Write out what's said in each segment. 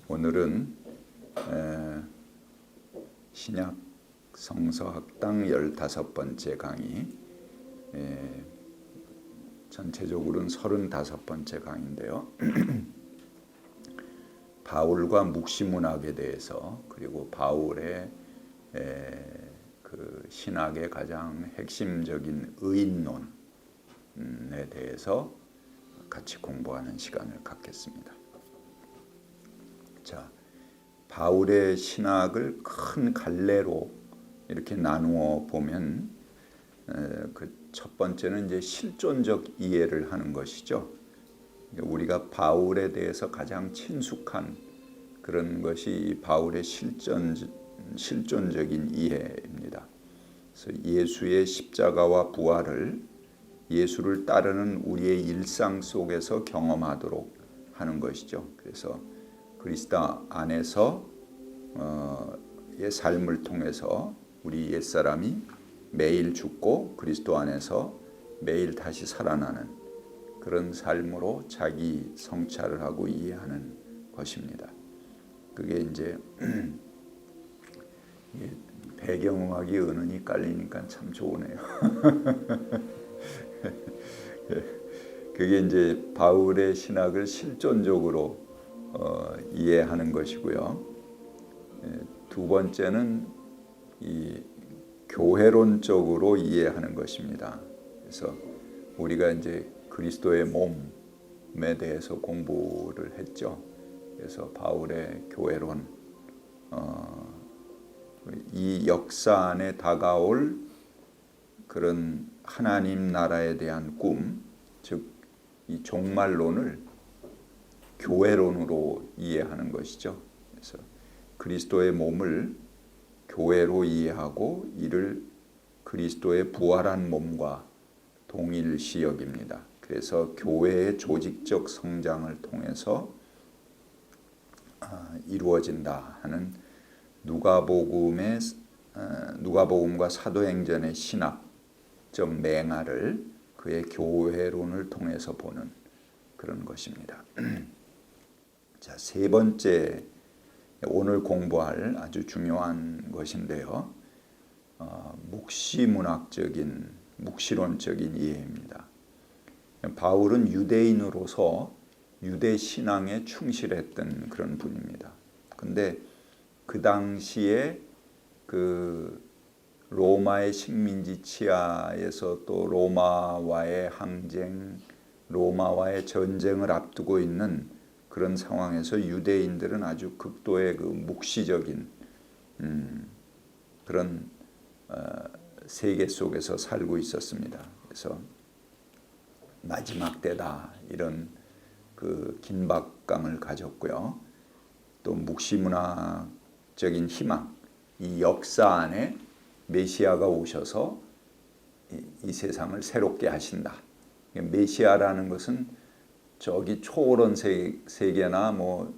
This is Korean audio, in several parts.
오늘은 신약 성서학당 15번째 강의, 전체적으로는 35번째 강의인데요. 바울과 묵시문학에 대해서, 그리고 바울의 그 신학의 가장 핵심적인 의인론에 대해서 같이 공부하는 시간을 갖겠습니다. 자, 바울의 신학을 큰 갈래로 이렇게 나누어 보면 그 첫 번째는 이제 실존적 이해를 하는 것이죠. 우리가 바울에 대해서 가장 친숙한 그런 것이 바울의 실존적인 이해입니다. 그래서 예수의 십자가와 부활을 예수를 따르는 우리의 일상 속에서 경험하도록 하는 것이죠. 그래서 그리스도 안에서의 삶을 통해서 우리 옛사람이 매일 죽고 그리스도 안에서 매일 다시 살아나는 그런 삶으로 자기 성찰을 하고 이해하는 것입니다. 그게 이제 배경음악이 은은히 깔리니까 참 좋으네요. 그게 이제 바울의 신학을 실존적으로 이해하는 것이고요. 두 번째는 이 교회론적으로 이해하는 것입니다. 그래서 우리가 이제 그리스도의 몸에 대해서 공부를 했죠. 그래서 바울의 교회론, 이 역사 안에 다가올 그런 하나님 나라에 대한 꿈, 즉 이 종말론을 교회론으로 이해하는 것이죠. 그래서 그리스도의 몸을 교회로 이해하고 이를 그리스도의 부활한 몸과 동일시 여깁니다. 그래서 교회의 조직적 성장을 통해서 이루어진다 하는 누가복음과 사도행전의 신학적 맹아를 그의 교회론을 통해서 보는 그런 것입니다. 자, 세 번째, 오늘 공부할 아주 중요한 것인데요. 묵시론적인 이해입니다. 바울은 유대인으로서 유대 신앙에 충실했던 그런 분입니다. 근데 그 당시에 그 로마의 식민지 치하에서 또 로마와의 항쟁, 로마와의 전쟁을 앞두고 있는 그런 상황에서 유대인들은 아주 극도의 그 묵시적인 그런 세계 속에서 살고 있었습니다. 그래서 마지막 때다 이런 그 긴박감을 가졌고요. 또 묵시문학적인 희망, 이 역사 안에 메시아가 오셔서 이 세상을 새롭게 하신다. 메시아라는 것은 저기 초월한 세계나 뭐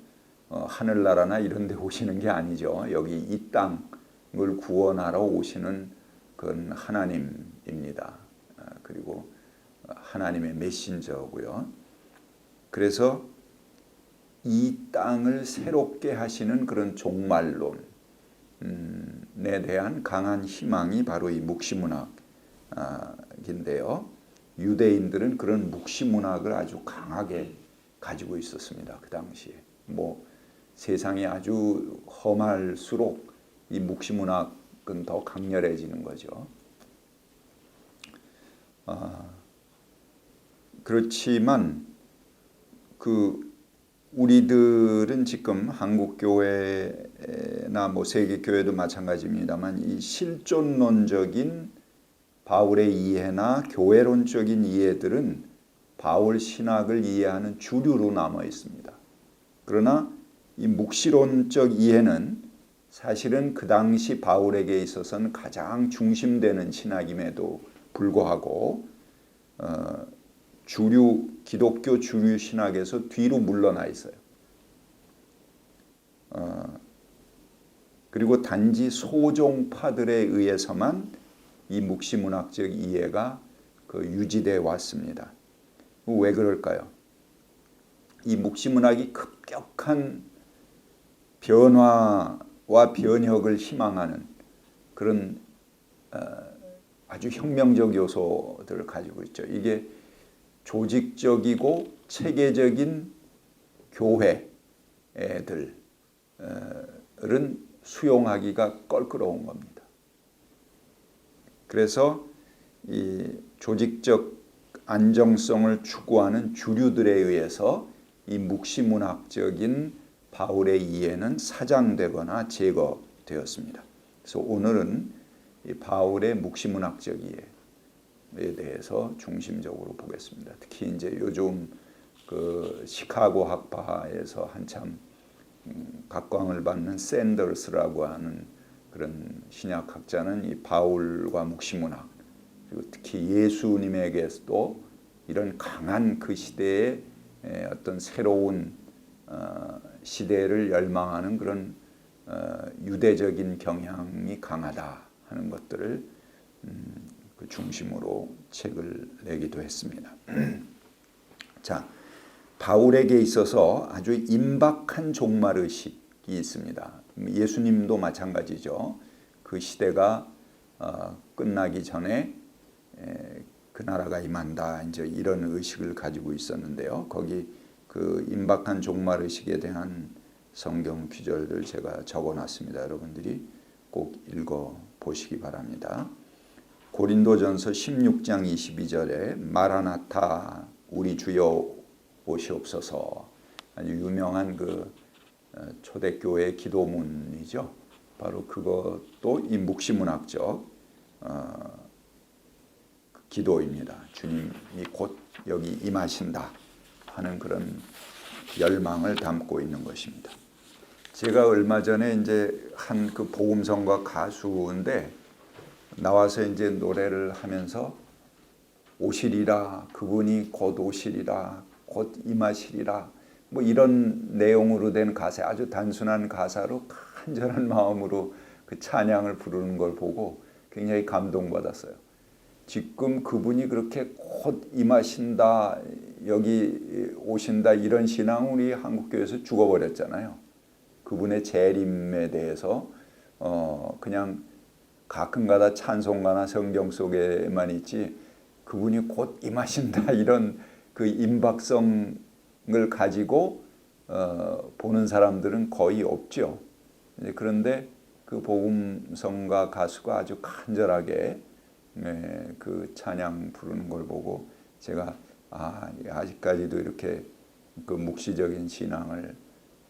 하늘나라나 이런 데 오시는 게 아니죠. 여기 이 땅을 구원하러 오시는 그건 하나님입니다. 그리고 하나님의 메신저고요. 그래서 이 땅을 새롭게 하시는 그런 종말론에 대한 강한 희망이 바로 이 묵시문학인데요. 유대인들은 그런 묵시문학을 아주 강하게 가지고 있었습니다. 그 당시에. 뭐 세상이 아주 험할수록 이 묵시문학은 더 강렬해지는 거죠. 그렇지만 그 우리들은 지금 한국 교회나 뭐 세계 교회도 마찬가지입니다만 이 실존론적인 바울의 이해나 교회론적인 이해들은 바울 신학을 이해하는 주류로 남아 있습니다. 그러나 이 묵시론적 이해는 사실은 그 당시 바울에게 있어서는 가장 중심되는 신학임에도 불구하고 기독교 주류 신학에서 뒤로 물러나 있어요. 그리고 단지 소종파들에 의해서만 이 묵시문학적 이해가 유지되어 왔습니다. 왜 그럴까요? 이 묵시문학이 급격한 변화와 변혁을 희망하는 그런 아주 혁명적 요소들을 가지고 있죠. 이게 조직적이고 체계적인 교회들은 수용하기가 껄끄러운 겁니다. 그래서 이 조직적 안정성을 추구하는 주류들에 의해서 이 묵시문학적인 바울의 이해는 사장되거나 제거되었습니다. 그래서 오늘은 이 바울의 묵시문학적 이해에 대해서 중심적으로 보겠습니다. 특히 이제 요즘 그 시카고 학파에서 한참 각광을 받는 샌더스라고 하는 그런 신약학자는 이 바울과 묵시문학, 그리고 특히 예수님에게서도 이런 강한 그 시대의 어떤 새로운 시대를 열망하는 그런 유대적인 경향이 강하다 하는 것들을 그 중심으로 책을 내기도 했습니다. 자, 바울에게 있어서 아주 임박한 종말의식이 있습니다. 예수님도 마찬가지죠. 그 시대가 끝나기 전에 그 나라가 임한다, 이제 이런 의식을 가지고 있었는데요. 거기 그 임박한 종말의식에 대한 성경 구절들 제가 적어놨습니다. 여러분들이 꼭 읽어보시기 바랍니다. 고린도전서 16장 22절에 마라나타 우리 주여 오시옵소서, 아주 유명한 그 초대교회 기도문이죠. 바로 그것도 이 묵시문학적 기도입니다. 주님이 곧 여기 임하신다 하는 그런 열망을 담고 있는 것입니다. 제가 얼마 전에 이제 한 그 복음성가 가수인데 나와서 이제 노래를 하면서 오시리라, 그분이 곧 오시리라, 곧 임하시리라, 뭐 이런 내용으로 된 가사, 아주 단순한 가사로 간절한 마음으로 그 찬양을 부르는 걸 보고 굉장히 감동받았어요. 지금 그분이 그렇게 곧 임하신다, 여기 오신다, 이런 신앙 우리 한국교회에서 죽어버렸잖아요. 그분의 재림에 대해서 그냥 가끔가다 찬송가나 성경 속에만 있지, 그분이 곧 임하신다 이런 그 임박성을 가지고 보는 사람들은 거의 없죠. 그런데 그 복음성가 가수가 아주 간절하게 그 찬양 부르는 걸 보고 제가 아직까지도 이렇게 그 묵시적인 신앙을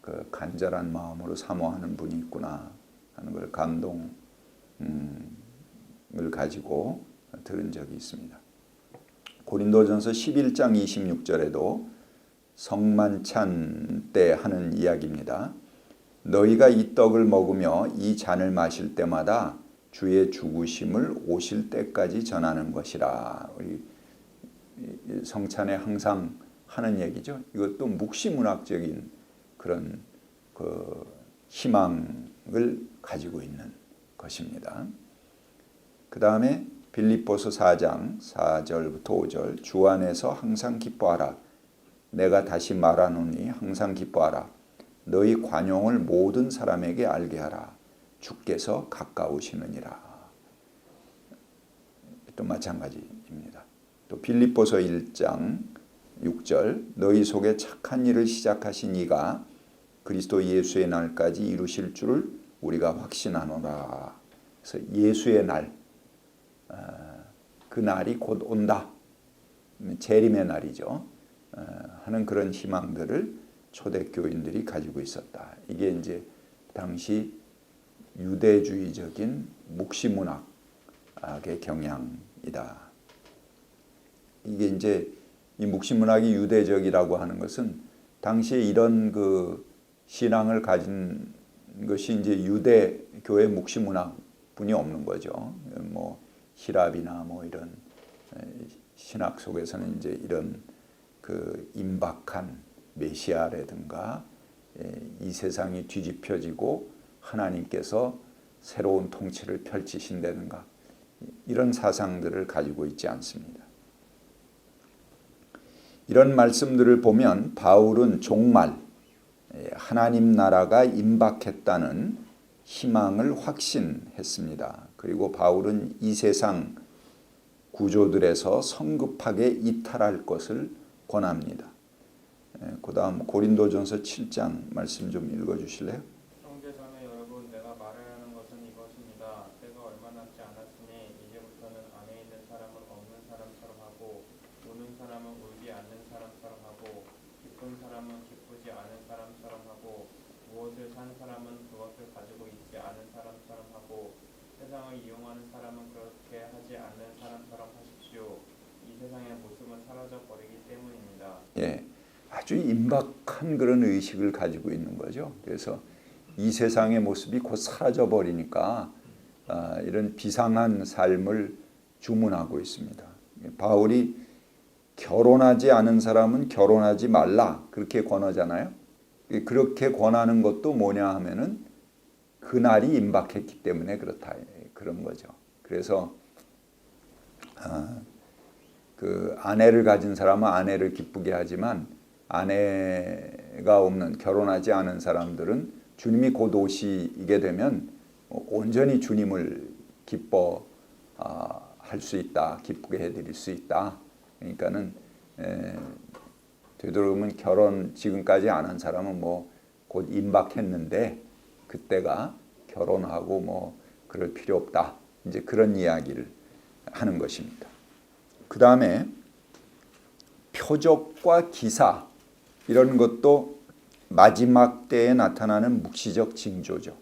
그 간절한 마음으로 사모하는 분이 있구나 하는 걸 감동을 가지고 들은 적이 있습니다. 고린도전서 11장 26절에도 성만찬 때 하는 이야기입니다. 너희가 이 떡을 먹으며 이 잔을 마실 때마다 주의 죽으심을 오실 때까지 전하는 것이라. 우리 성찬에 항상 하는 얘기죠. 이것도 묵시문학적인 그런 그 희망을 가지고 있는 것입니다. 그 다음에 빌립보서 4장 4절부터 5절, 주 안에서 항상 기뻐하라. 내가 다시 말하노니 항상 기뻐하라. 너희 관용을 모든 사람에게 알게 하라. 주께서 가까우시느니라. 또 마찬가지입니다. 또 빌립보서 1장 6절, 너희 속에 착한 일을 시작하신 이가 그리스도 예수의 날까지 이루실 줄을 우리가 확신하노라. 그래서 예수의 날, 그 날이 곧 온다, 재림의 날이죠, 하는 그런 희망들을 초대교인들이 가지고 있었다. 이게 이제 당시 유대주의적인 묵시문학의 경향이다. 이게 이제 이 묵시문학이 유대적이라고 하는 것은 당시에 이런 그 신앙을 가진 것이 이제 유대 교회 묵시문학뿐이 없는 거죠. 뭐 히랍이나 뭐 이런 신학 속에서는 이제 이런 그 임박한 메시아라든가 이 세상이 뒤집혀지고 하나님께서 새로운 통치를 펼치신다든가 이런 사상들을 가지고 있지 않습니다. 이런 말씀들을 보면 바울은 종말, 하나님 나라가 임박했다는 희망을 확신했습니다. 그리고 바울은 이 세상 구조들에서 성급하게 이탈할 것을 권합니다. 그 다음 고린도전서 7장 말씀 좀 읽어주실래요? 형제자매 여러분, 내가 말하려 하는 것은 이것입니다. 때가 얼마 남지 않았으니 이제부터는 안에 있는 사람은 없는 사람처럼 하고 우는 사람은 울지 않는 사람처럼 하고 기쁜 사람은 기쁘지 않은 사람처럼 하고 무엇을 산 사람은 그것을 가지고 있지 않은 사람처럼 하고 세상을 이용하는 사람은 그렇게 하지 않는 사람처럼 하십시오. 이 세상의 모습은 사라져 버리기 때문입니다. 아주 임박한 그런 의식을 가지고 있는 거죠. 그래서 이 세상의 모습이 곧 사라져 버리니까 이런 비상한 삶을 주문하고 있습니다. 바울이 결혼하지 않은 사람은 결혼하지 말라 그렇게 권하잖아요. 그렇게 권하는 것도 뭐냐 하면은 그날이 임박했기 때문에 그렇다 그런 거죠. 그래서 그 아내를 가진 사람은 아내를 기쁘게 하지만 아내가 없는 결혼하지 않은 사람들은 주님이 곧 오시게 되면 온전히 주님을 기뻐할 수 있다, 기쁘게 해드릴 수 있다. 그러니까는 되도록이면 결혼 지금까지 안 한 사람은 뭐 곧 임박했는데 그때가 결혼하고 뭐 그럴 필요 없다. 이제 그런 이야기를 하는 것입니다. 그 다음에 표적과 기사 이런 것도 마지막 때에 나타나는 묵시적 징조죠.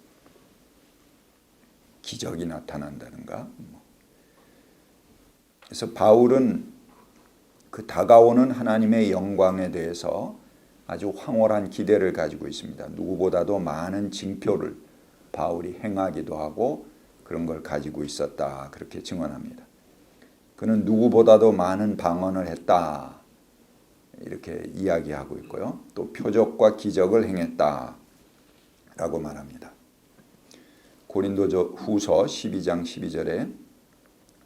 기적이 나타난다든가. 그래서 바울은 그 다가오는 하나님의 영광에 대해서 아주 황홀한 기대를 가지고 있습니다. 누구보다도 많은 징표를 바울이 행하기도 하고 그런 걸 가지고 있었다. 그렇게 증언합니다. 그는 누구보다도 많은 방언을 했다. 이렇게 이야기하고 있고요. 또 표적과 기적을 행했다. 라고 말합니다. 고린도후서 12장 12절에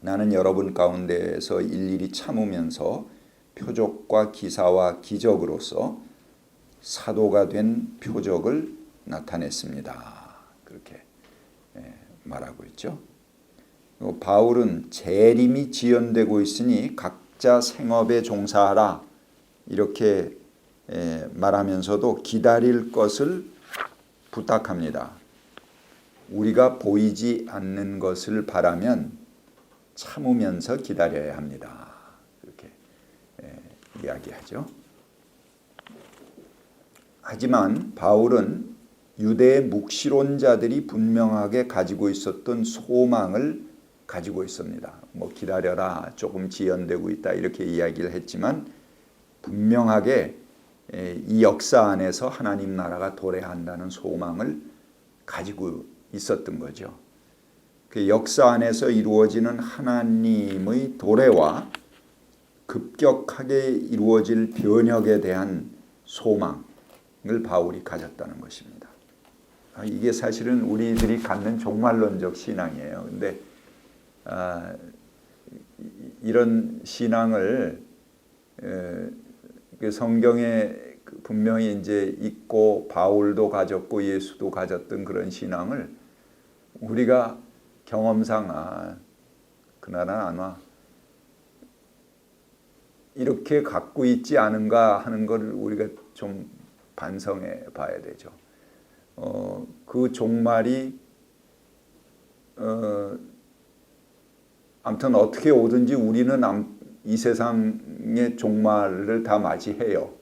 나는 여러분 가운데에서 일일이 참으면서 표적과 기사와 기적으로서 사도가 된 표적을 나타냈습니다. 그렇게 말하고 있죠. 바울은 재림이 지연되고 있으니 각자 생업에 종사하라 이렇게 말하면서도 기다릴 것을 부탁합니다. 우리가 보이지 않는 것을 바라면 참으면서 기다려야 합니다. 그렇게 이야기하죠. 하지만 바울은 유대의 묵시론자들이 분명하게 가지고 있었던 소망을 가지고 있습니다. 뭐 기다려라, 조금 지연되고 있다 이렇게 이야기를 했지만 분명하게 이 역사 안에서 하나님 나라가 도래한다는 소망을 가지고 있었던 거죠. 그 역사 안에서 이루어지는 하나님의 도래와 급격하게 이루어질 변혁에 대한 소망을 바울이 가졌다는 것입니다. 이게 사실은 우리들이 갖는 종말론적 신앙이에요. 근데 이런 신앙을 성경에 분명히 이제 있고 바울도 가졌고 예수도 가졌던 그런 신앙을 우리가 경험상 그날은 아마 이렇게 갖고 있지 않은가 하는 걸 우리가 좀 반성해 봐야 되죠. 그 종말이 아무튼 어떻게 오든지 우리는 이 세상의 종말을 다 맞이해요.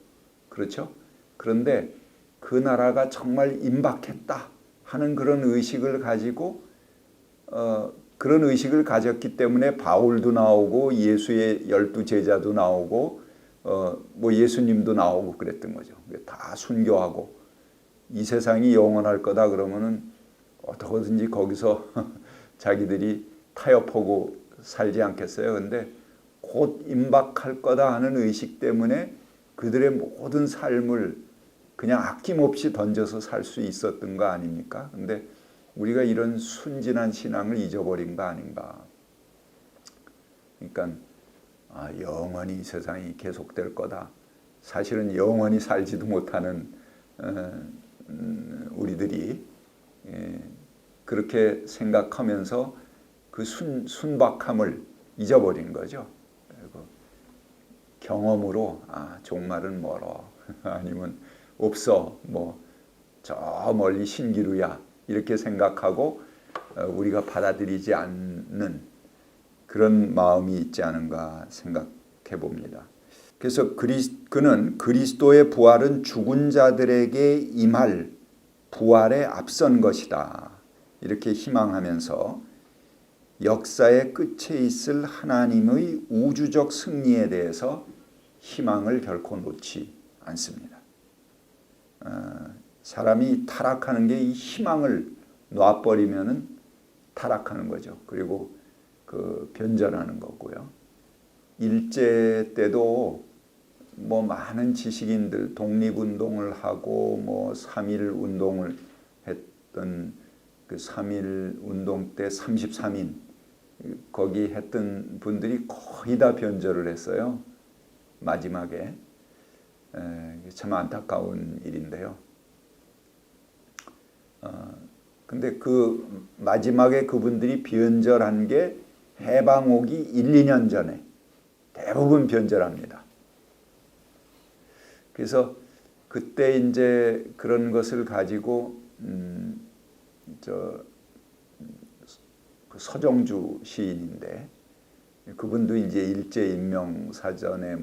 그렇죠? 그런데 그 나라가 정말 임박했다 하는 그런 의식을 가지고 그런 의식을 가졌기 때문에 바울도 나오고 예수의 12 제자도 나오고 뭐 예수님도 나오고 그랬던 거죠. 다 순교하고 이 세상이 영원할 거다 그러면은 어떻게든지 거기서 자기들이 타협하고 살지 않겠어요. 근데 곧 임박할 거다 하는 의식 때문에 그들의 모든 삶을 그냥 아낌없이 던져서 살 수 있었던 거 아닙니까? 근데 우리가 이런 순진한 신앙을 잊어버린 거 아닌가. 그러니까 영원히 이 세상이 계속될 거다. 사실은 영원히 살지도 못하는 우리들이 그렇게 생각하면서 그 순박함을 잊어버린 거죠. 그리고 경험으로 종말은 멀어 아니면 없어 저 멀리 신기루야 이렇게 생각하고 우리가 받아들이지 않는 그런 마음이 있지 않은가 생각해 봅니다. 그래서 그는 그리스도의 부활은 죽은 자들에게 임할 부활에 앞선 것이다. 이렇게 희망하면서 역사의 끝에 있을 하나님의 우주적 승리에 대해서 희망을 결코 놓지 않습니다. 사람이 타락하는 게 이 희망을 놔버리면은 타락하는 거죠. 그리고 그 변절하는 거고요. 일제 때도 많은 지식인들 독립운동을 하고 3.1 운동을 했던 그 3.1 운동 때 33인 거기 했던 분들이 거의 다 변절을 했어요. 마지막에 참 안타까운 일인데요. 근데 그 마지막에 그분들이 변절한 게 해방 오기 1, 2년 전에 대부분 변절합니다. 그래서 그때 이제 그런 것을 가지고 서정주 시인인데 그분도 이제 일제 인명 사전에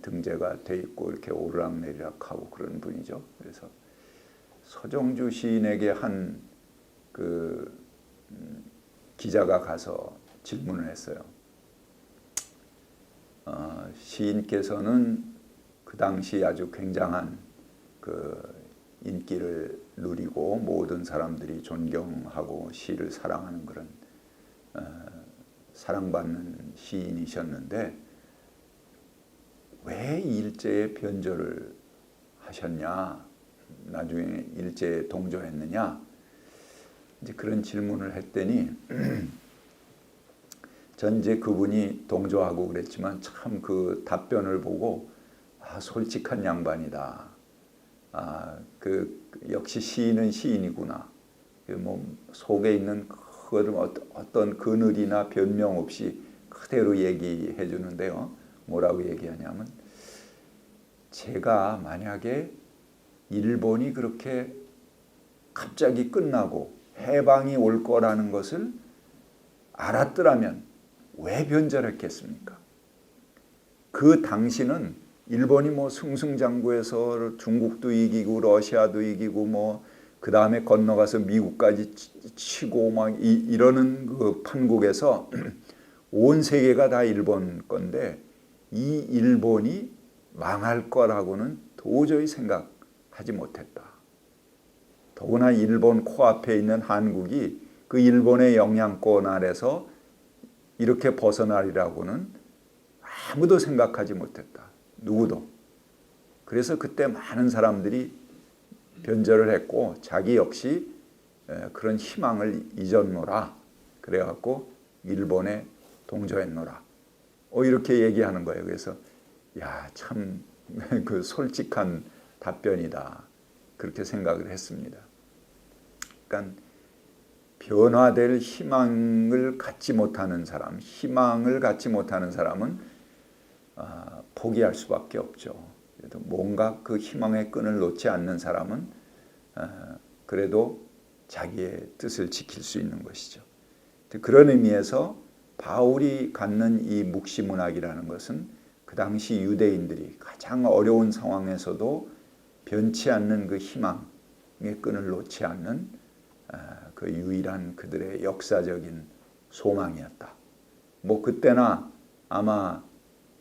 등재가 돼 있고 이렇게 오르락내리락하고 그런 분이죠. 그래서 서정주 시인에게 한 그 기자가 가서 질문을 했어요. 시인께서는 그 당시 아주 굉장한 그 인기를 누리고 모든 사람들이 존경하고 시를 사랑하는 그런 사랑받는 시인이셨는데 왜 일제에 변절을 하셨냐? 나중에 일제에 동조했느냐? 이제 그런 질문을 했더니 전 이제 그분이 동조하고 그랬지만 참 그 답변을 보고 솔직한 양반이다. 역시 시인은 시인이구나. 속에 있는 어떤 그늘이나 변명 없이 그대로 얘기해 주는데요. 뭐라고 얘기하냐면 제가 만약에 일본이 그렇게 갑자기 끝나고 해방이 올 거라는 것을 알았더라면 왜 변절했겠습니까? 그 당시는 일본이 승승장구해서 중국도 이기고 러시아도 이기고 그 다음에 건너가서 미국까지 치고 이러는 그 판국에서 온 세계가 다 일본 건데 이 일본이 망할 거라고는 도저히 생각하지 못했다. 더구나 일본 코앞에 있는 한국이 그 일본의 영향권 아래서 이렇게 벗어나리라고는 아무도 생각하지 못했다. 누구도. 그래서 그때 많은 사람들이 변절을 했고 자기 역시 그런 희망을 잊었노라. 그래갖고 일본에 동조했노라. 이렇게 얘기하는 거예요. 그래서 참 그 솔직한 답변이다. 그렇게 생각을 했습니다. 그러니까 변화될 희망을 갖지 못하는 사람, 희망을 갖지 못하는 사람은 포기할 수밖에 없죠. 그래도 뭔가 그 희망의 끈을 놓지 않는 사람은 그래도 자기의 뜻을 지킬 수 있는 것이죠. 그런 의미에서 바울이 갖는 이 묵시문학이라는 것은 그 당시 유대인들이 가장 어려운 상황에서도 변치 않는 그 희망의 끈을 놓지 않는 그 유일한 그들의 역사적인 소망이었다. 그때나 아마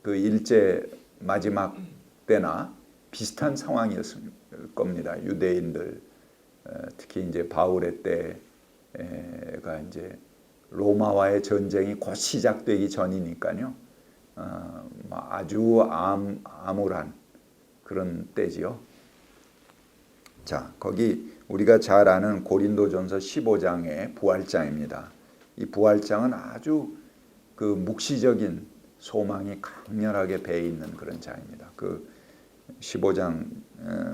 그 일제 마지막 때나 비슷한 상황이었을 겁니다. 유대인들 특히 이제 바울의 때가 이제 로마와의 전쟁이 곧 시작되기 전이니까요. 아주 암울한 그런 때지요. 자, 거기 우리가 잘 아는 고린도전서 15장의 부활장입니다. 이 부활장은 아주 그 묵시적인 소망이 강렬하게 배어 있는 그런 장입니다. 그 15장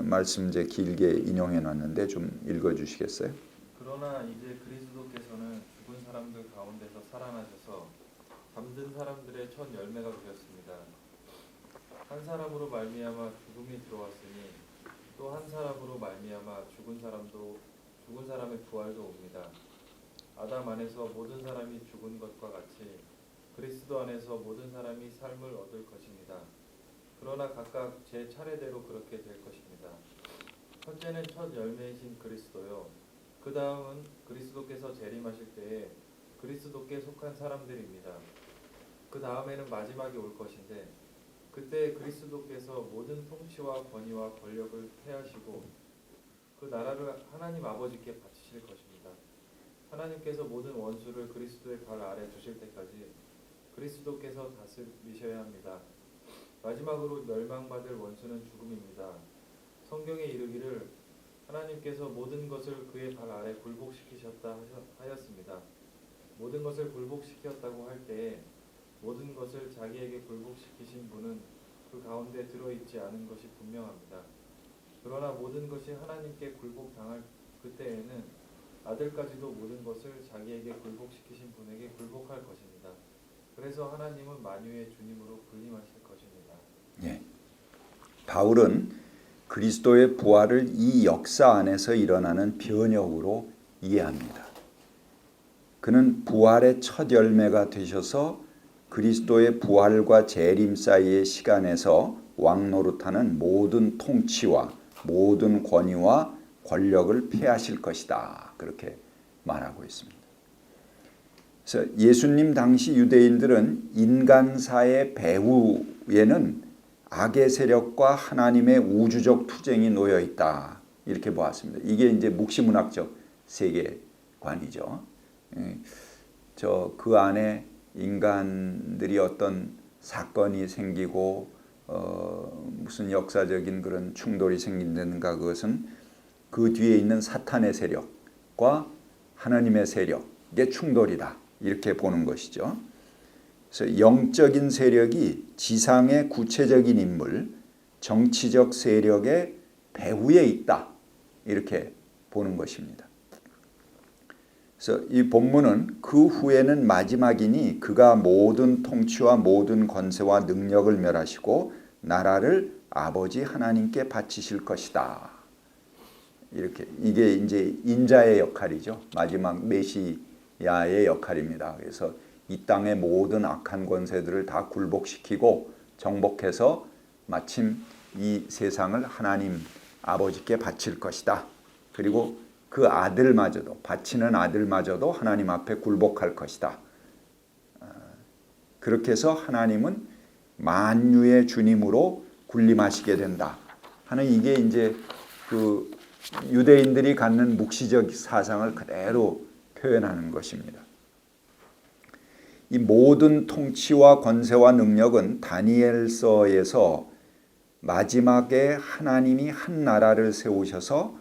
말씀 이제 길게 인용해 놨는데 좀 읽어 주시겠어요? 그러나 이제 그리스도께서는 죽은 사람들 가운데서 살아나셔서 잠든 사람들의 첫 열매가 되셨습니다. 한 사람으로 말미암아 죽음이 들어왔으니 또 한 사람으로 말미암아 죽은 사람의 부활도 옵니다. 아담 안에서 모든 사람이 죽은 것과 같이 그리스도 안에서 모든 사람이 삶을 얻을 것입니다. 그러나 각각 제 차례대로 그렇게 될 것입니다. 첫째는 첫 열매이신 그리스도요. 그 다음은 그리스도께서 재림하실 때에 그리스도께 속한 사람들입니다. 그 다음에는 마지막이 올 것인데 그때 그리스도께서 모든 통치와 권위와 권력을 폐하시고 그 나라를 하나님 아버지께 바치실 것입니다. 하나님께서 모든 원수를 그리스도의 발 아래 두실 때까지 그리스도께서 다스리셔야 합니다. 마지막으로 멸망받을 원수는 죽음입니다. 성경에 이르기를 하나님께서 모든 것을 그의 발 아래 굴복시키셨다 하였습니다. 모든 것을 굴복시켰다고 할 때에 모든 것을 자기에게 굴복시키신 분은 그 가운데 들어있지 않은 것이 분명합니다. 그러나 모든 것이 하나님께 굴복당할 그때에는 아들까지도 모든 것을 자기에게 굴복시키신 분에게 굴복할 것입니다. 그래서 하나님은 만유의 주님으로 군림하실 것입니다. 예. 바울은 그리스도의 부활을 이 역사 안에서 일어나는 변혁으로 이해합니다. 그는 부활의 첫 열매가 되셔서 그리스도의 부활과 재림 사이의 시간에서 왕노릇하는 모든 통치와 모든 권위와 권력을 폐하실 것이다. 그렇게 말하고 있습니다. 그래서 예수님 당시 유대인들은 인간사의 배후에는 악의 세력과 하나님의 우주적 투쟁이 놓여 있다. 이렇게 보았습니다. 이게 이제 묵시문학적 세계관이죠. 그 안에 인간들이 어떤 사건이 생기고 무슨 역사적인 그런 충돌이 생긴다든가 그것은 그 뒤에 있는 사탄의 세력과 하나님의 세력의 충돌이다. 이렇게 보는 것이죠. 그래서 영적인 세력이 지상의 구체적인 인물, 정치적 세력의 배후에 있다. 이렇게 보는 것입니다. 그래서 이 본문은 그 후에는 마지막이니 그가 모든 통치와 모든 권세와 능력을 멸하시고 나라를 아버지 하나님께 바치실 것이다. 이렇게 이게 이제 인자의 역할이죠. 마지막 메시아의 역할입니다. 그래서 이 땅의 모든 악한 권세들을 다 굴복시키고 정복해서 마침 이 세상을 하나님 아버지께 바칠 것이다. 그리고 그 아들마저도 바치는 아들마저도 하나님 앞에 굴복할 것이다. 그렇게 해서 하나님은 만유의 주님으로 군림하시게 된다 하는 이게 이제 그 유대인들이 갖는 묵시적 사상을 그대로 표현하는 것입니다. 이 모든 통치와 권세와 능력은 다니엘서에서 마지막에 하나님이 한 나라를 세우셔서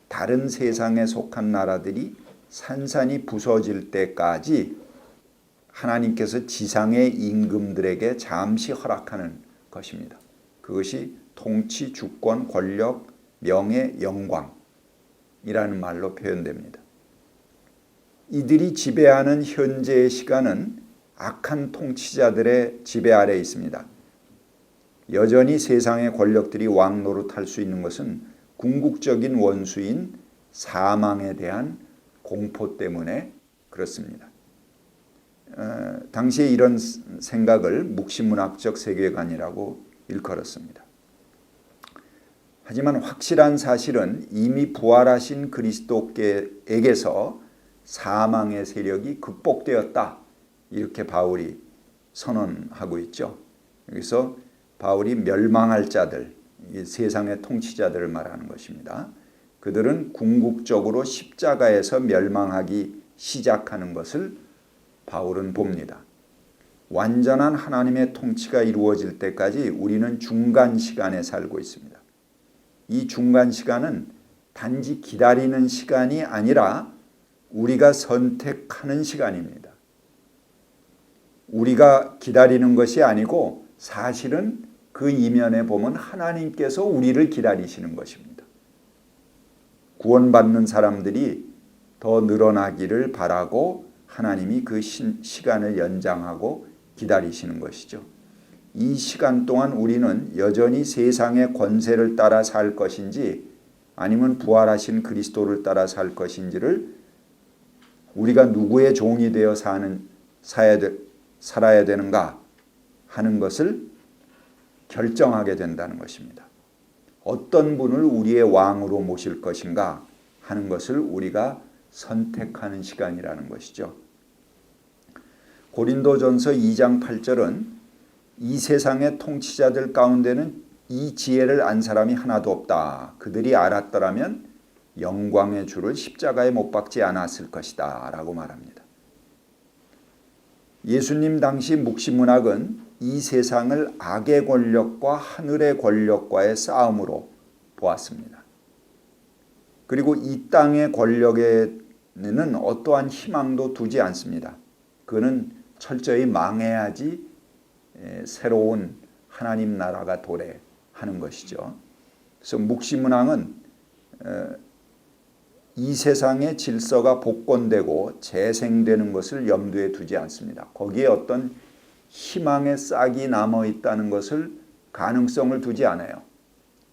다른 세상에 속한 나라들이 산산이 부서질 때까지 하나님께서 지상의 임금들에게 잠시 허락하는 것입니다. 그것이 통치, 주권, 권력, 명예, 영광이라는 말로 표현됩니다. 이들이 지배하는 현재의 시간은 악한 통치자들의 지배 아래에 있습니다. 여전히 세상의 권력들이 왕노릇할 수 있는 것은 궁극적인 원수인 사망에 대한 공포 때문에 그렇습니다. 당시에 이런 생각을 묵시문학적 세계관이라고 일컬었습니다. 하지만 확실한 사실은 이미 부활하신 그리스도께에게서 사망의 세력이 극복되었다. 이렇게 바울이 선언하고 있죠. 여기서 바울이 멸망할 자들, 이 세상의 통치자들을 말하는 것입니다. 그들은 궁극적으로 십자가에서 멸망하기 시작하는 것을 바울은 봅니다. 완전한 하나님의 통치가 이루어질 때까지 우리는 중간 시간에 살고 있습니다. 이 중간 시간은 단지 기다리는 시간이 아니라 우리가 선택하는 시간입니다. 우리가 기다리는 것이 아니고 사실은 그 이면에 보면 하나님께서 우리를 기다리시는 것입니다. 구원받는 사람들이 더 늘어나기를 바라고 하나님이 그 시간을 연장하고 기다리시는 것이죠. 이 시간 동안 우리는 여전히 세상의 권세를 따라 살 것인지 아니면 부활하신 그리스도를 따라 살 것인지를 우리가 누구의 종이 되어 살아야 되는가 하는 것을 결정하게 된다는 것입니다. 어떤 분을 우리의 왕으로 모실 것인가 하는 것을 우리가 선택하는 시간이라는 것이죠. 고린도전서 2장 8절은 이 세상의 통치자들 가운데는 이 지혜를 안 사람이 하나도 없다. 그들이 알았더라면 영광의 주를 십자가에 못 박지 않았을 것이다 라고 말합니다. 예수님 당시 묵시문학은 이 세상을 악의 권력과 하늘의 권력과의 싸움으로 보았습니다. 그리고 이 땅의 권력에는 어떠한 희망도 두지 않습니다. 그는 철저히 망해야지 새로운 하나님 나라가 도래하는 것이죠. 그래서 묵시문학은 이 세상의 질서가 복권되고 재생되는 것을 염두에 두지 않습니다. 거기에 어떤 희망의 싹이 남아 있다는 것을 가능성을 두지 않아요.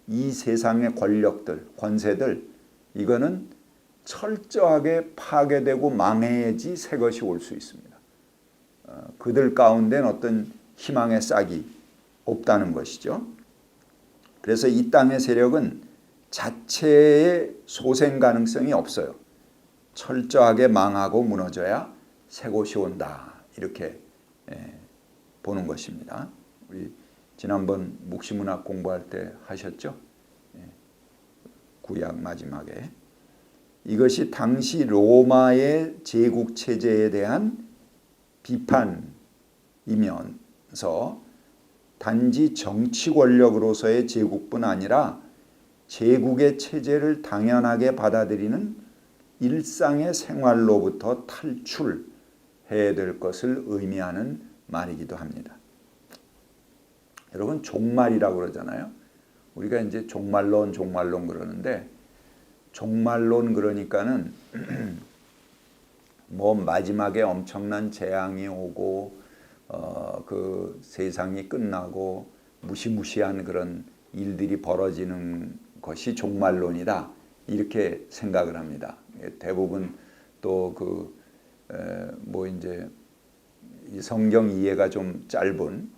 이 세상의 권력들, 권세들 이거는 철저하게 파괴되고 망해야지 새 것이 올 수 있습니다. 그들 가운데는 어떤 희망의 싹이 없다는 것이죠. 그래서 이 땅의 세력은 자체의 소생 가능성이 없어요. 철저하게 망하고 무너져야 새 곳이 온다. 이렇게 보는 것입니다. 우리 지난번 묵시문학 공부할 때 하셨죠? 구약 마지막에. 이것이 당시 로마의 제국 체제에 대한 비판이면서 단지 정치 권력으로서의 제국뿐 아니라 제국의 체제를 당연하게 받아들이는 일상의 생활로부터 탈출해야 될 것을 의미하는 말이기도 합니다. 여러분 종말이라고 그러잖아요. 우리가 이제 종말론 그러는데 종말론 그러니까는 뭐 마지막에 엄청난 재앙이 오고 그 세상이 끝나고 무시무시한 그런 일들이 벌어지는 것이 종말론이다 이렇게 생각을 합니다. 대부분 또 그 뭐 이제 이 성경 이해가 좀 짧은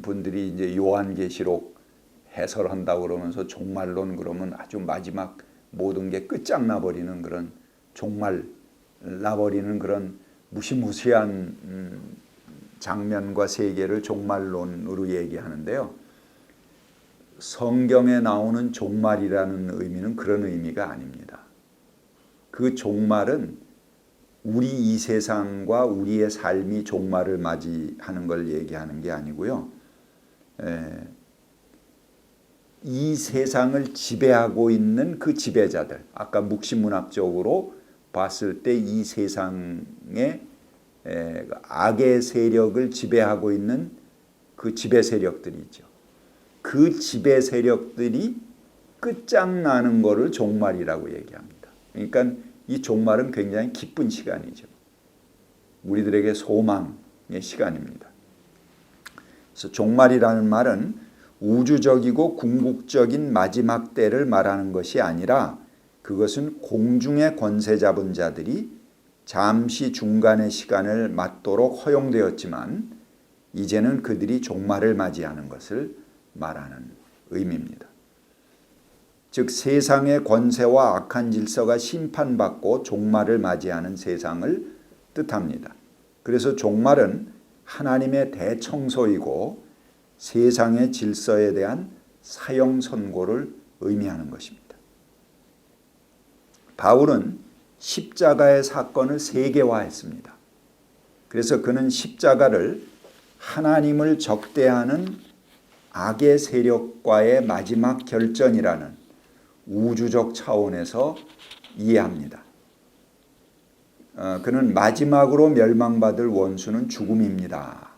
분들이 이제 요한계시록 해설한다고 그러면서 종말론 그러면 아주 마지막 모든 게 끝장나 버리는 그런 종말 나버리는 그런 무시무시한 장면과 세계를 종말론으로 얘기하는데요. 성경에 나오는 종말이라는 의미는 그런 의미가 아닙니다. 그 종말은 우리 이 세상과 우리의 삶이 종말을 맞이하는 걸 얘기하는 게 아니고요. 이 세상을 지배하고 있는 그 지배자들, 아까 묵시문학적으로 봤을 때 이 세상의 악의 세력을 지배하고 있는 그 지배 세력들이 있죠. 그 지배 세력들이 끝장나는 것을 종말이라고 얘기합니다. 그러니까 이 종말은 굉장히 기쁜 시간이죠. 우리들에게 소망의 시간입니다. 그래서 종말이라는 말은 우주적이고 궁극적인 마지막 때를 말하는 것이 아니라 그것은 공중의 권세 잡은 자들이 잠시 중간의 시간을 맞도록 허용되었지만 이제는 그들이 종말을 맞이하는 것을 말하는 의미입니다. 즉 세상의 권세와 악한 질서가 심판받고 종말을 맞이하는 세상을 뜻합니다. 그래서 종말은 하나님의 대청소이고 세상의 질서에 대한 사형 선고를 의미하는 것입니다. 바울은 십자가의 사건을 세계화했습니다. 그래서 그는 십자가를 하나님을 적대하는 악의 세력과의 마지막 결전이라는 우주적 차원에서 이해합니다. 그는 마지막으로 멸망받을 원수는 죽음입니다.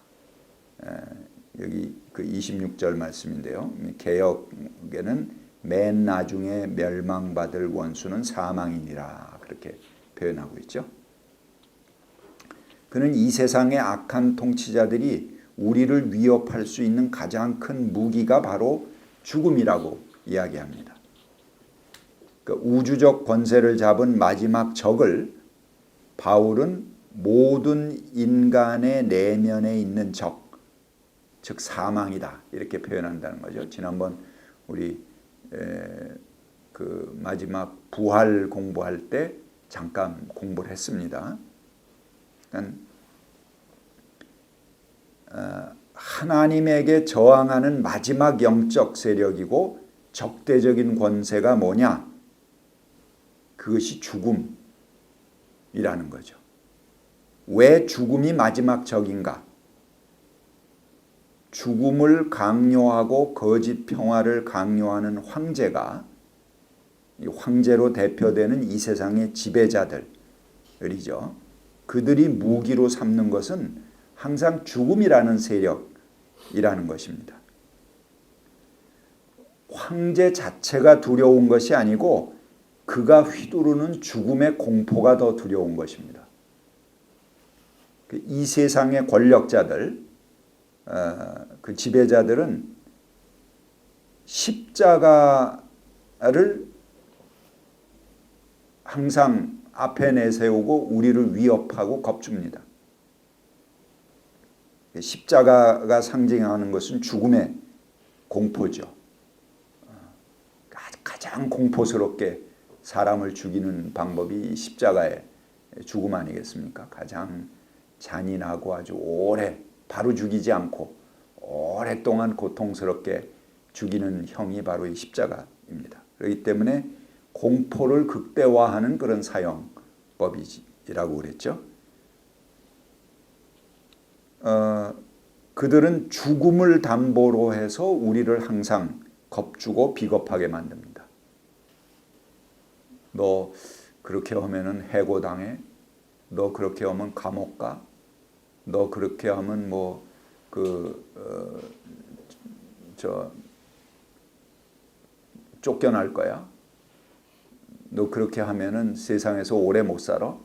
여기 그 26절 말씀인데요. 개역에는 맨 나중에 멸망받을 원수는 사망이니라 그렇게 표현하고 있죠. 그는 이 세상의 악한 통치자들이 우리를 위협할 수 있는 가장 큰 무기가 바로 죽음이라고 이야기합니다. 그러니까 우주적 권세를 잡은 마지막 적을 바울은 모든 인간의 내면에 있는 적, 즉 사망이다 이렇게 표현한다는 거죠. 지난번 우리 그 마지막 부활 공부할 때 잠깐 공부를 했습니다. 그러니까 하나님에게 저항하는 마지막 영적 세력이고 적대적인 권세가 뭐냐? 그것이 죽음이라는 거죠. 왜 죽음이 마지막 적인가? 죽음을 강요하고 거짓 평화를 강요하는 황제가, 이 황제로 대표되는 이 세상의 지배자들이죠. 그들이 무기로 삼는 것은 항상 죽음이라는 세력이라는 것입니다. 황제 자체가 두려운 것이 아니고 그가 휘두르는 죽음의 공포가 더 두려운 것입니다. 이 세상의 권력자들, 그 지배자들은 십자가를 항상 앞에 내세우고 우리를 위협하고 겁줍니다. 십자가가 상징하는 것은 죽음의 공포죠. 가장 공포스럽게 사람을 죽이는 방법이 십자가의 죽음 아니겠습니까? 가장 잔인하고 아주 오래 바로 죽이지 않고 오랫동안 고통스럽게 죽이는 형이 바로 이 십자가입니다. 그렇기 때문에 공포를 극대화하는 그런 사형법이라고 그랬죠. 그들은 죽음을 담보로 해서 우리를 항상 겁주고 비겁하게 만듭니다. 너 그렇게 하면은 해고당해. 너 그렇게 하면 감옥 가. 너 그렇게 하면 쫓겨날 거야. 너 그렇게 하면은 세상에서 오래 못 살아.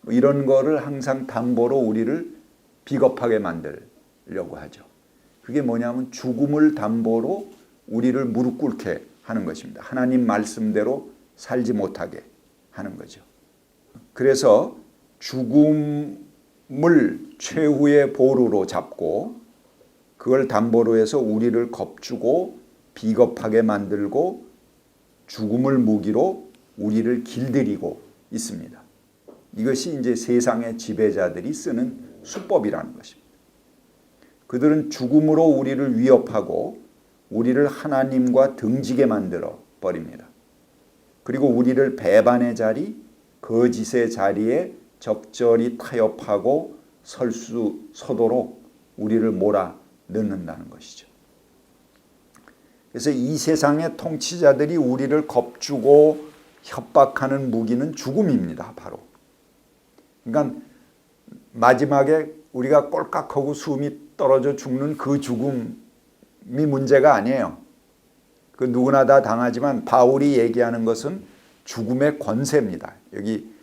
이런 거를 항상 담보로 우리를 비겁하게 만들려고 하죠. 그게 뭐냐면 죽음을 담보로 우리를 무릎 꿇게 하는 것입니다. 하나님 말씀대로 살지 못하게 하는 거죠. 그래서 죽음을 최후의 보루로 잡고 그걸 담보로 해서 우리를 겁주고 비겁하게 만들고 죽음을 무기로 우리를 길들이고 있습니다. 이것이 이제 세상의 지배자들이 쓰는 수법이라는 것입니다. 그들은 죽음으로 우리를 위협하고 우리를 하나님과 등지게 만들어 버립니다. 그리고 우리를 배반의 자리, 거짓의 자리에 적절히 타협하고 서도록 우리를 몰아 넣는다는 것이죠. 그래서 이 세상의 통치자들이 우리를 겁주고 협박하는 무기는 죽음입니다. 바로. 그러니까 마지막에 우리가 꼴깍하고 숨이 떨어져 죽는 그 죽음이 문제가 아니에요. 그 누구나 다 당하지만 바울이 얘기하는 것은 죽음의 권세입니다. 여기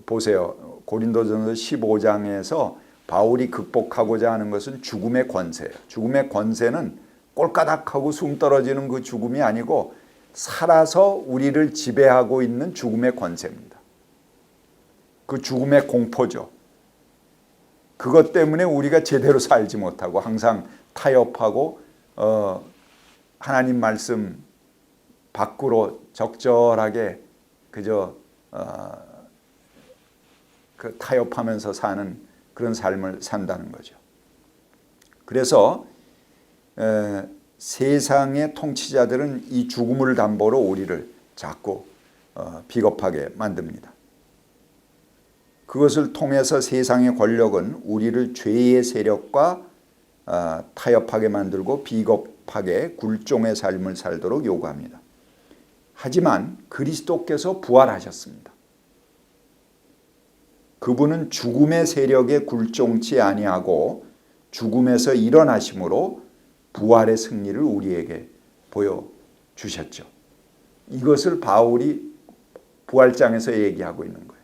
보세요. 고린도전서 15장에서 바울이 극복하고자 하는 것은 죽음의 권세예요. 죽음의 권세는 꼴까닥하고 숨 떨어지는 그 죽음이 아니고 살아서 우리를 지배하고 있는 죽음의 권세입니다. 그 죽음의 공포죠. 그것 때문에 우리가 제대로 살지 못하고 항상 타협하고 하나님 말씀 밖으로 적절하게 그저 그 타협하면서 사는 그런 삶을 산다는 거죠. 그래서 세상의 통치자들은 이 죽음을 담보로 우리를 자꾸 비겁하게 만듭니다. 그것을 통해서 세상의 권력은 우리를 죄의 세력과 타협하게 만들고 비겁하게 굴종의 삶을 살도록 요구합니다. 하지만 그리스도께서 부활하셨습니다. 그분은 죽음의 세력에 굴종치 아니하고 죽음에서 일어나심으로 부활의 승리를 우리에게 보여주셨죠. 이것을 바울이 부활장에서 얘기하고 있는 거예요.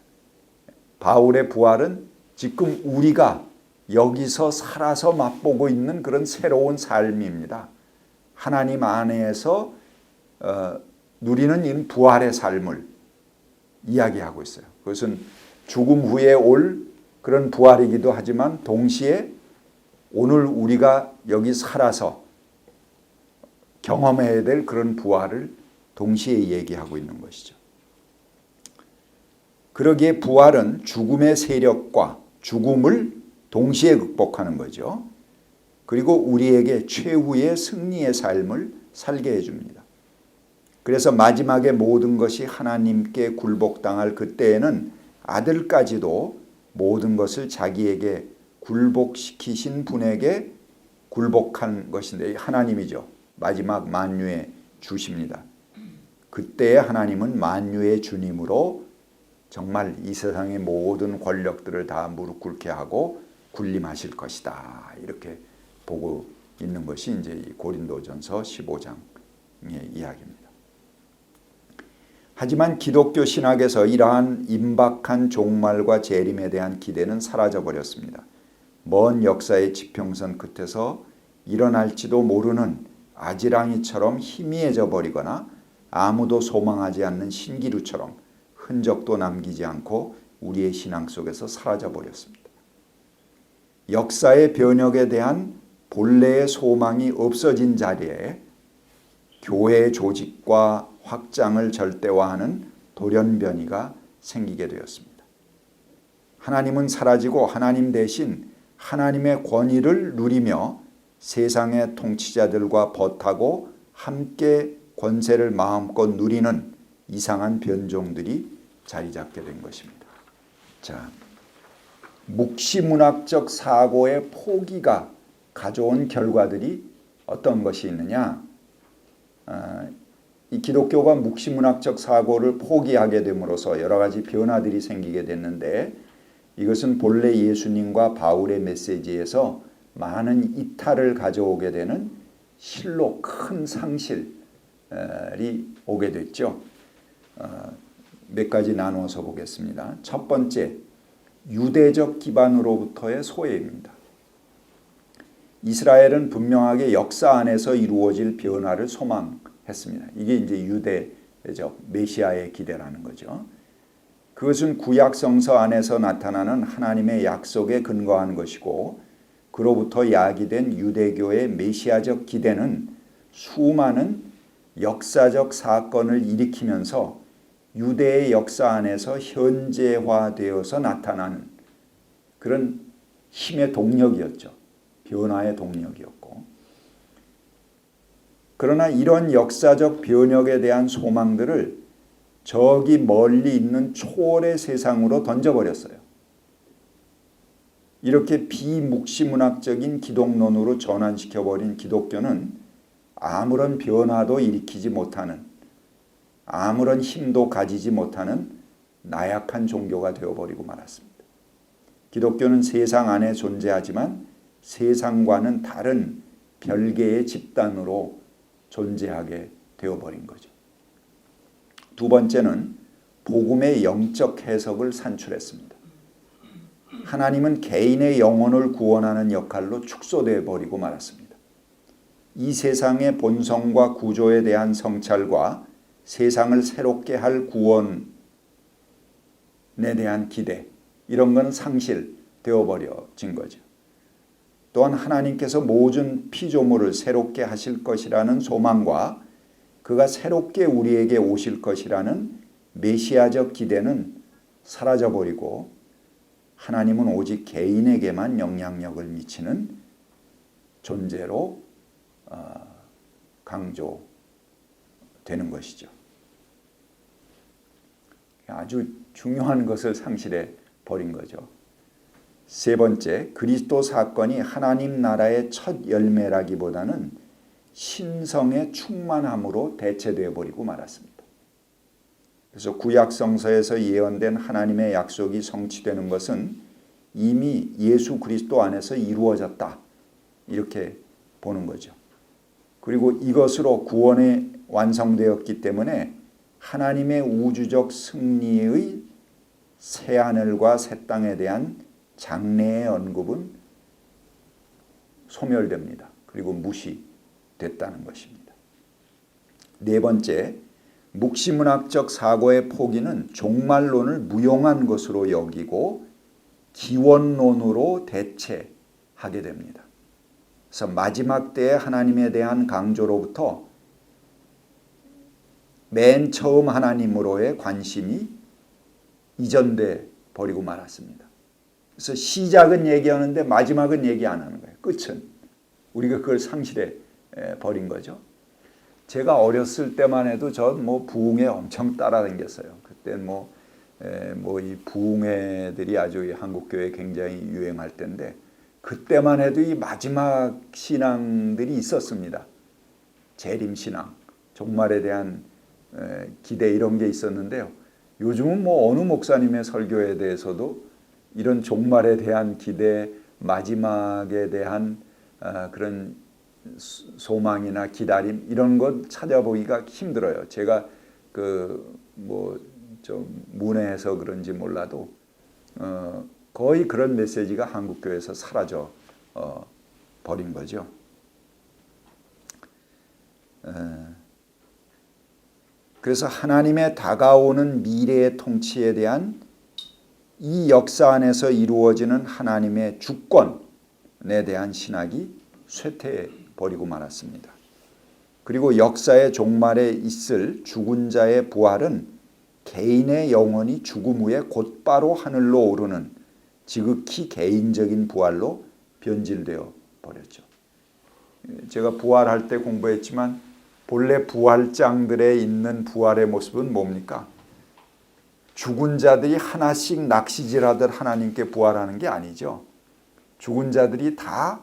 바울의 부활은 지금 우리가 여기서 살아서 맛보고 있는 그런 새로운 삶입니다. 하나님 안에서 누리는 이 부활의 삶을 이야기하고 있어요. 그것은 죽음 후에 올 그런 부활이기도 하지만 동시에 오늘 우리가 여기 살아서 경험해야 될 그런 부활을 동시에 얘기하고 있는 것이죠. 그러기에 부활은 죽음의 세력과 죽음을 동시에 극복하는 거죠. 그리고 우리에게 최후의 승리의 삶을 살게 해줍니다. 그래서 마지막에 모든 것이 하나님께 굴복당할 그때에는 아들까지도 모든 것을 자기에게 굴복시키신 분에게 굴복한 것인데 하나님이죠. 마지막 만유의 주십니다. 그때 하나님은 만유의 주님으로 정말 이 세상의 모든 권력들을 다 무릎 꿇게 하고 군림하실 것이다. 이렇게 보고 있는 것이 이제 이 고린도전서 15장의 이야기입니다. 하지만 기독교 신학에서 이러한 임박한 종말과 재림에 대한 기대는 사라져 버렸습니다. 먼 역사의 지평선 끝에서 일어날지도 모르는 아지랑이처럼 희미해져 버리거나 아무도 소망하지 않는 신기루처럼 흔적도 남기지 않고 우리의 신앙 속에서 사라져 버렸습니다. 역사의 변혁에 대한 본래의 소망이 없어진 자리에 교회의 조직과 확장을 절대화하는 돌연변이가 생기게 되었습니다. 하나님은 사라지고 하나님 대신 하나님의 권위를 누리며 세상의 통치자들과 벗하고 함께 권세를 마음껏 누리는 이상한 변종들이 자리 잡게 된 것입니다. 자, 묵시문학적 사고의 포기가 가져온 결과들이 어떤 것이 있느냐? 이 기독교가 묵시문학적 사고를 포기하게 됨으로써 여러 가지 변화들이 생기게 됐는데 이것은 본래 예수님과 바울의 메시지에서 많은 이탈을 가져오게 되는 실로 큰 상실이 오게 됐죠. 몇 가지 나누어서 보겠습니다. 첫 번째, 유대적 기반으로부터의 소외입니다. 이스라엘은 분명하게 역사 안에서 이루어질 변화를 소망했습니다. 이게 이제 유대적 메시아의 기대라는 거죠. 그것은 구약 성서 안에서 나타나는 하나님의 약속에 근거한 것이고 그로부터 야기된 유대교의 메시아적 기대는 수많은 역사적 사건을 일으키면서 유대의 역사 안에서 현재화되어서 나타나는 그런 힘의 동력이었죠. 변화의 동력이었고. 그러나 이런 역사적 변혁에 대한 소망들을 저기 멀리 있는 초월의 세상으로 던져버렸어요. 이렇게 비묵시문학적인 기독론으로 전환시켜버린 기독교는 아무런 변화도 일으키지 못하는 아무런 힘도 가지지 못하는 나약한 종교가 되어버리고 말았습니다. 기독교는 세상 안에 존재하지만 세상과는 다른 별개의 집단으로 존재하게 되어버린 거죠. 두 번째는 복음의 영적 해석을 산출했습니다. 하나님은 개인의 영혼을 구원하는 역할로 축소되어 버리고 말았습니다. 이 세상의 본성과 구조에 대한 성찰과 세상을 새롭게 할 구원에 대한 기대 이런 건 상실되어 버려진 거죠. 또한 하나님께서 모든 피조물을 새롭게 하실 것이라는 소망과 그가 새롭게 우리에게 오실 것이라는 메시아적 기대는 사라져버리고 하나님은 오직 개인에게만 영향력을 미치는 존재로 강조되는 것이죠. 아주 중요한 것을 상실해 버린 거죠. 세 번째, 그리스도 사건이 하나님 나라의 첫 열매라기보다는 신성의 충만함으로 대체되어 버리고 말았습니다. 그래서 구약 성서에서 예언된 하나님의 약속이 성취되는 것은 이미 예수 그리스도 안에서 이루어졌다. 이렇게 보는 거죠. 그리고 이것으로 구원이 완성되었기 때문에 하나님의 우주적 승리의 새하늘과 새 땅에 대한 장래의 언급은 소멸됩니다. 그리고 무시됐다는 것입니다. 네 번째, 묵시문학적 사고의 포기는 종말론을 무용한 것으로 여기고 기원론으로 대체하게 됩니다. 그래서 마지막 때의 하나님에 대한 강조로부터 맨 처음 하나님으로의 관심이 이전돼 버리고 말았습니다. 그래서 시작은 얘기하는데 마지막은 얘기 안 하는 거예요. 끝은. 우리가 그걸 상실해 버린 거죠. 제가 어렸을 때만 해도 전 뭐 부흥회 엄청 따라다녔어요. 그때 뭐 이 부흥회들이 아주 한국 교회에 굉장히 유행할 때인데 그때만 해도 이 마지막 신앙들이 있었습니다. 재림 신앙, 종말에 대한 기대 이런 게 있었는데요. 요즘은 뭐 어느 목사님의 설교에 대해서도 이런 종말에 대한 기대, 마지막에 대한 그런 소망이나 기다림 이런 것 찾아보기가 힘들어요. 제가 좀 문외해서 그런지 몰라도 거의 그런 메시지가 한국 교회에서 사라져 버린 거죠. 그래서 하나님의 다가오는 미래의 통치에 대한 이 역사 안에서 이루어지는 하나님의 주권에 대한 신학이 쇠퇴해 버리고 말았습니다. 그리고 역사의 종말에 있을 죽은 자의 부활은 개인의 영혼이 죽음 후에 곧바로 하늘로 오르는 지극히 개인적인 부활로 변질되어 버렸죠. 제가 부활할 때 공부했지만 본래 부활장들에 있는 부활의 모습은 뭡니까? 죽은 자들이 하나씩 낚시질하듯 하나님께 부활하는 게 아니죠. 죽은 자들이 다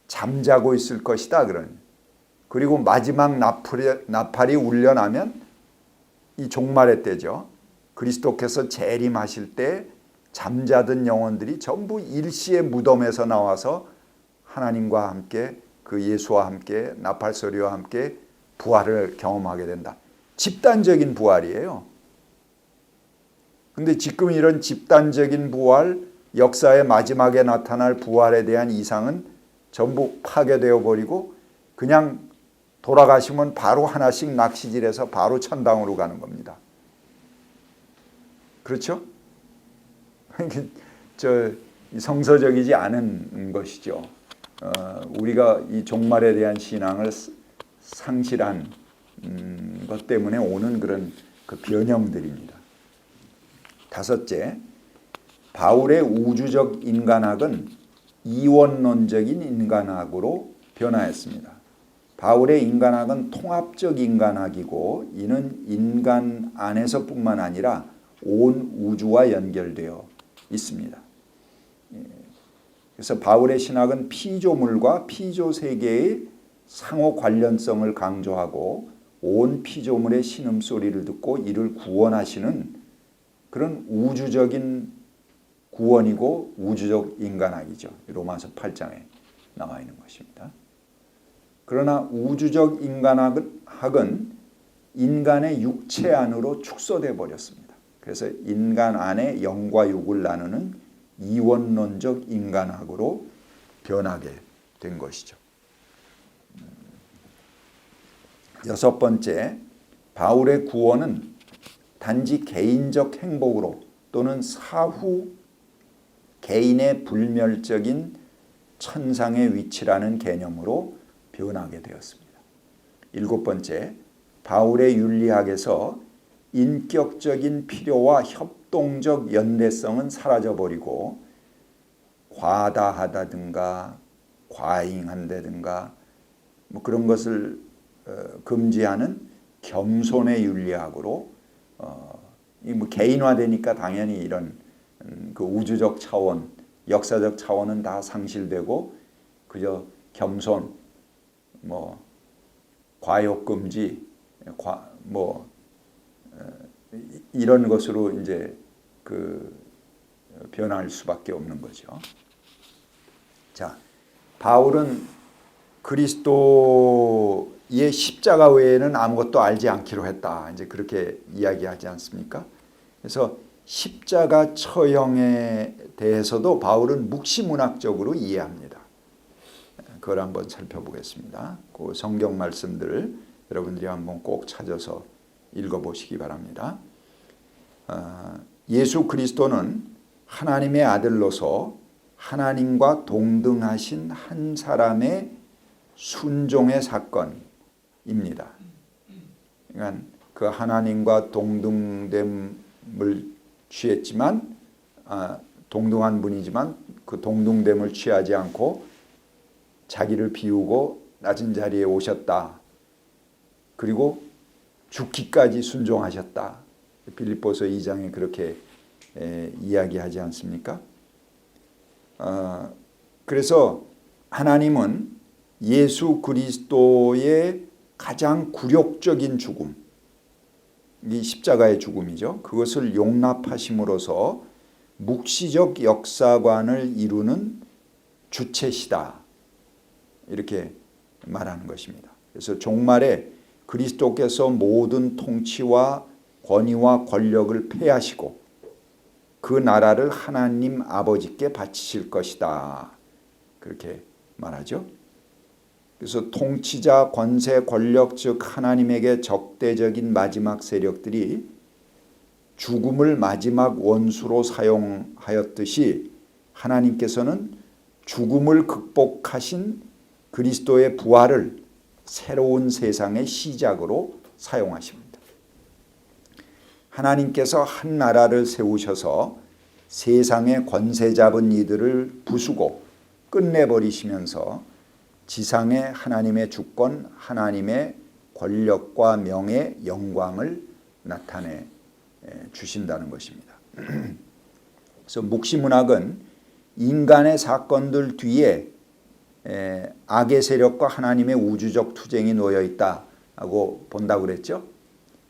잠자고 있을 것이다. 그리고 마지막 나팔이 울려나면 이 종말의 때죠. 그리스도께서 재림하실 때 잠자던 영혼들이 전부 일시의 무덤에서 나와서 하나님과 함께 그 예수와 함께 나팔소리와 함께 부활을 경험하게 된다. 집단적인 부활이에요. 근데 지금 이런 집단적인 부활, 역사의 마지막에 나타날 부활에 대한 이상은 전부 파괴되어 버리고 그냥 돌아가시면 바로 하나씩 낚시질해서 바로 천당으로 가는 겁니다. 그렇죠? 성서적이지 않은 것이죠. 우리가 이 종말에 대한 신앙을 상실한 것 때문에 오는 그런 그 변형들입니다. 다섯째, 바울의 우주적 인간학은 이원론적인 인간학으로 변화했습니다. 바울의 인간학은 통합적 인간학이고 이는 인간 안에서뿐만 아니라 온 우주와 연결되어 있습니다. 그래서 바울의 신학은 피조물과 피조세계의 상호 관련성을 강조하고 온 피조물의 신음소리를 듣고 이를 구원하시는 그런 우주적인 구원이고 우주적 인간학이죠. 로마서 8장에 나와 있는 것입니다. 그러나 우주적 인간학은 인간의 육체 안으로 축소돼 버렸습니다. 그래서 인간 안에 영과 육을 나누는 이원론적 인간학으로 변하게 된 것이죠. 여섯 번째, 바울의 구원은 단지 개인적 행복으로 또는 사후 개인의 불멸적인 천상의 위치라는 개념으로 변하게 되었습니다. 일곱 번째, 바울의 윤리학에서 인격적인 필요와 협동적 연대성은 사라져버리고 과다하다든가 과잉한다든가 뭐 그런 것을 금지하는 겸손의 윤리학으로 뭐 개인화되니까 당연히 이런 그 우주적 차원, 역사적 차원은 다 상실되고 그저 겸손, 뭐 과욕 금지, 이런 것으로 이제 그 변할 수밖에 없는 거죠. 자, 바울은 그리스도의 십자가 외에는 아무것도 알지 않기로 했다. 이제 그렇게 이야기하지 않습니까? 그래서 십자가 처형에 대해서도 바울은 묵시문학적으로 이해합니다. 그걸 한번 살펴보겠습니다. 그 성경 말씀들을 여러분들이 한번 꼭 찾아서 읽어보시기 바랍니다. 예수 그리스도는 하나님의 아들로서 하나님과 동등하신 한 사람의 순종의 사건입니다. 그러니까 그 하나님과 동등됨을 취했지만 동등한 분이지만 그 동등됨을 취하지 않고 자기를 비우고 낮은 자리에 오셨다. 그리고 죽기까지 순종하셨다. 빌립보서 2장에 그렇게 이야기하지 않습니까? 그래서 하나님은 예수 그리스도의 가장 굴욕적인 죽음, 이 십자가의 죽음이죠. 그것을 용납하심으로써 묵시적 역사관을 이루는 주체시다. 이렇게 말하는 것입니다. 그래서 종말에 그리스도께서 모든 통치와 권위와 권력을 폐하시고 그 나라를 하나님 아버지께 바치실 것이다. 그렇게 말하죠. 그래서 통치자, 권세, 권력 즉 하나님에게 적대적인 마지막 세력들이 죽음을 마지막 원수로 사용하였듯이 하나님께서는 죽음을 극복하신 그리스도의 부활을 새로운 세상의 시작으로 사용하십니다. 하나님께서 한 나라를 세우셔서 세상의 권세 잡은 이들을 부수고 끝내버리시면서 지상에 하나님의 주권, 하나님의 권력과 명예, 영광을 나타내 주신다는 것입니다. 그래서 묵시문학은 인간의 사건들 뒤에 악의 세력과 하나님의 우주적 투쟁이 놓여 있다고 본다고 그랬죠.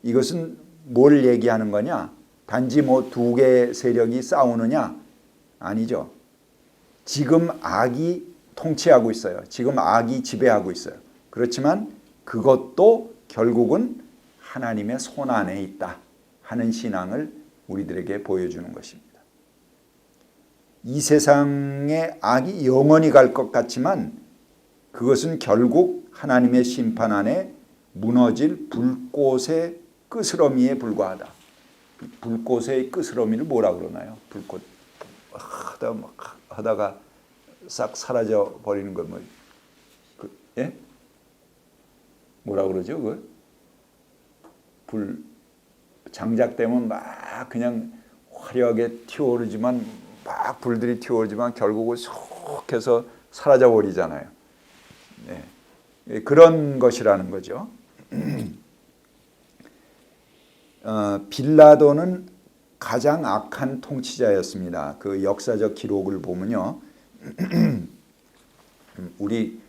이것은 뭘 얘기하는 거냐? 단지 뭐 두 개의 세력이 싸우느냐? 아니죠. 지금 악이 통치하고 있어요. 지금 악이 지배하고 있어요. 그렇지만 그것도 결국은 하나님의 손 안에 있다 하는 신앙을 우리들에게 보여주는 것입니다. 이 세상에 악이 영원히 갈 것 같지만 그것은 결국 하나님의 심판 안에 무너질 불꽃의 끄스러미에 불과하다. 불꽃의 끄스러미를 뭐라 그러나요? 불꽃 하다가 싹 사라져 버리는 거 예? 뭐라 그러죠? 그 불 장작되면 막 그냥 화려하게 튀어오르지만 막 불들이 튀어오르지만 결국은 쏙 해서 사라져 버리잖아요. 네. 그런 것이라는 거죠. 빌라도는 가장 악한 통치자였습니다. 그 역사적 기록을 보면요. 우리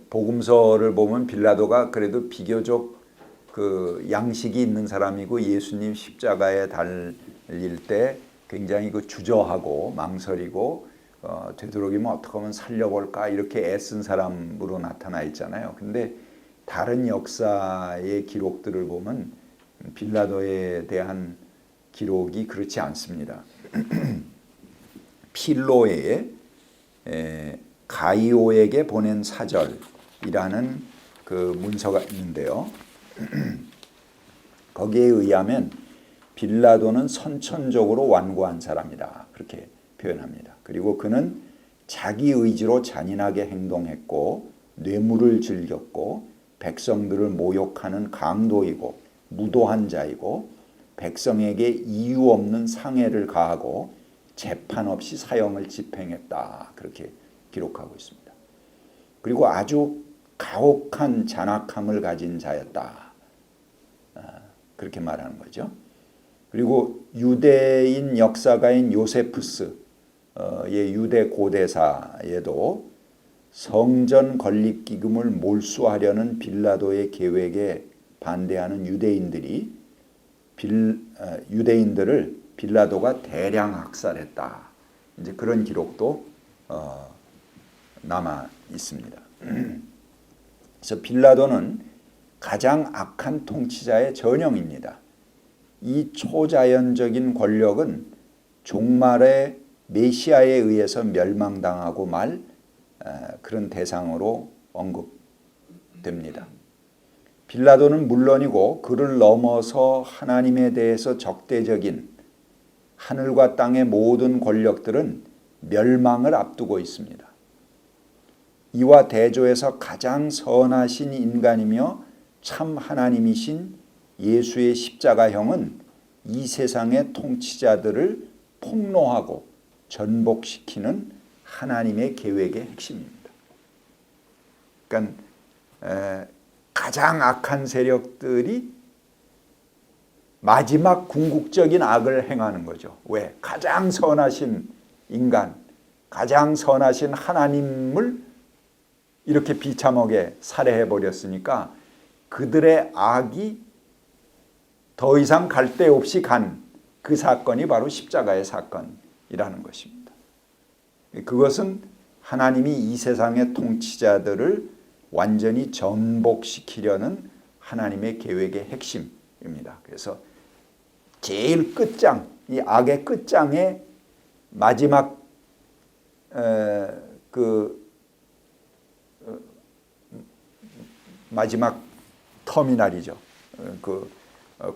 복음서를 보면 빌라도가 그래도 비교적 그 양식이 있는 사람이고 예수님 십자가에 달릴 때 굉장히 그 주저하고 망설이고 되도록이면 어떻게 하면 살려볼까 이렇게 애쓴 사람으로 나타나 있잖아요. 근데 다른 역사의 기록들을 보면 빌라도에 대한 기록이 그렇지 않습니다. 필로에 가이오에게 보낸 사절이라는 그 문서가 있는데요. 거기에 의하면 빌라도는 선천적으로 완고한 사람이다. 그렇게 표현합니다. 그리고 그는 자기 의지로 잔인하게 행동했고 뇌물을 즐겼고 백성들을 모욕하는 강도이고 무도한 자이고 백성에게 이유 없는 상해를 가하고 재판 없이 사형을 집행했다. 그렇게 기록하고 있습니다. 그리고 아주 가혹한 잔악함을 가진 자였다. 그렇게 말하는 거죠. 그리고 유대인 역사가인 요세푸스의 유대 고대사에도 성전 건립 기금을 몰수하려는 빌라도의 계획에 반대하는 유대인들을 빌라도가 대량 학살했다. 이제 그런 기록도 남아 있습니다. 그래서 빌라도는 가장 악한 통치자의 전형입니다. 이 초자연적인 권력은 종말의 메시아에 의해서 멸망당하고 말 그런 대상으로 언급됩니다. 빌라도는 물론이고 그를 넘어서 하나님에 대해서 적대적인 하늘과 땅의 모든 권력들은 멸망을 앞두고 있습니다. 이와 대조해서 가장 선하신 인간이며 참 하나님이신 예수의 십자가형은 이 세상의 통치자들을 폭로하고 전복시키는 하나님의 계획의 핵심입니다. 그러니까 가장 악한 세력들이 마지막 궁극적인 악을 행하는 거죠. 왜? 가장 선하신 인간, 가장 선하신 하나님을 이렇게 비참하게 살해해 버렸으니까 그들의 악이 더 이상 갈 데 없이 간 그 사건이 바로 십자가의 사건이라는 것입니다. 그것은 하나님이 이 세상의 통치자들을 완전히 전복시키려는 하나님의 계획의 핵심입니다. 그래서 제일 끝장, 이 악의 끝장의 마지막 마지막 터미널이죠.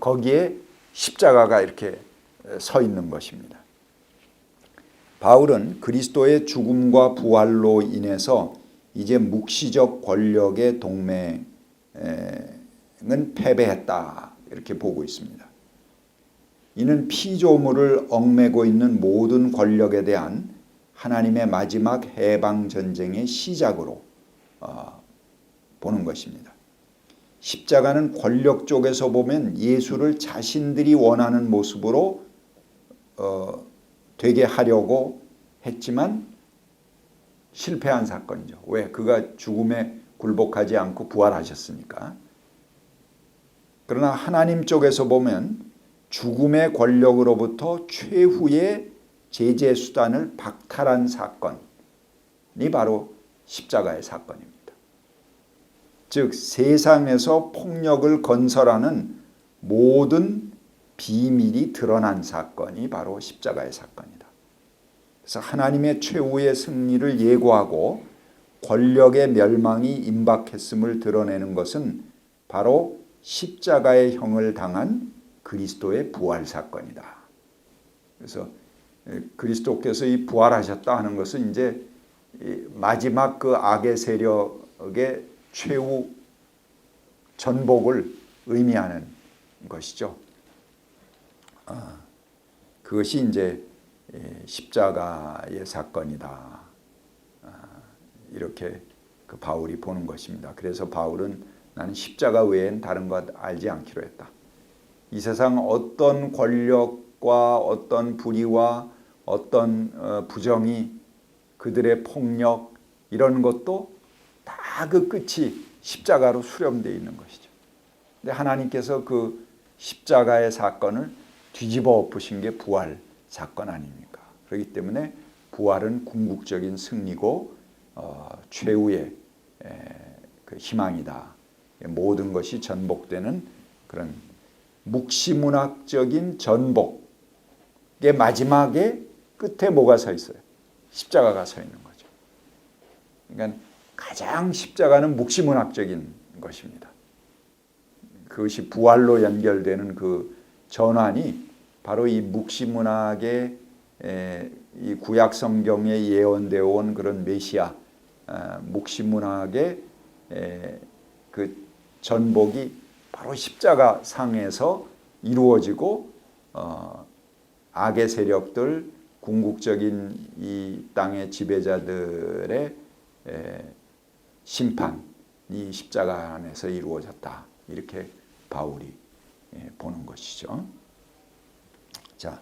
거기에 십자가가 이렇게 서 있는 것입니다. 바울은 그리스도의 죽음과 부활로 인해서 이제 묵시적 권력의 동맹은 패배했다 이렇게 보고 있습니다. 이는 피조물을 얽매고 있는 모든 권력에 대한 하나님의 마지막 해방 전쟁의 시작으로 보는 것입니다. 십자가는 권력 쪽에서 보면 예수를 자신들이 원하는 모습으로 되게 하려고 했지만 실패한 사건이죠. 왜? 그가 죽음에 굴복하지 않고 부활하셨으니까. 그러나 하나님 쪽에서 보면 죽음의 권력으로부터 최후의 제재 수단을 박탈한 사건이 바로 십자가의 사건입니다. 즉 세상에서 폭력을 건설하는 모든 비밀이 드러난 사건이 바로 십자가의 사건이다. 그래서 하나님의 최후의 승리를 예고하고 권력의 멸망이 임박했음을 드러내는 것은 바로 십자가의 형을 당한 그리스도의 부활 사건이다. 그래서 그리스도께서 이 부활하셨다 하는 것은 이제 마지막 그 악의 세력의 최후 전복을 의미하는 것이죠. 그것이 이제 십자가의 사건이다. 이렇게 그 바울이 보는 것입니다. 그래서 바울은 나는 십자가 외엔 다른 것 알지 않기로 했다. 이 세상 어떤 권력과 어떤 불의와 어떤 부정이 그들의 폭력 이런 것도 다 그 끝이 십자가로 수렴되어 있는 것이죠. 근데 하나님께서 그 십자가의 사건을 뒤집어 엎으신 게 부활 사건 아닙니까? 그렇기 때문에 부활은 궁극적인 승리고 최후의 그 희망이다. 모든 것이 전복되는 그런 묵시문학적인 전복의 마지막에 끝에 뭐가 서 있어요? 십자가가 서 있는 거죠. 그러니까 가장 십자가는 묵시문학적인 것입니다. 그것이 부활로 연결되는 그 전환이 바로 이 묵시문학의 이 구약 성경에 예언되어 온 그런 메시아 묵시문학의 그 전복이 바로 십자가 상에서 이루어지고 악의 세력들 궁극적인 이 땅의 지배자들의 심판이 십자가 안에서 이루어졌다. 이렇게 바울이 보는 것이죠. 자,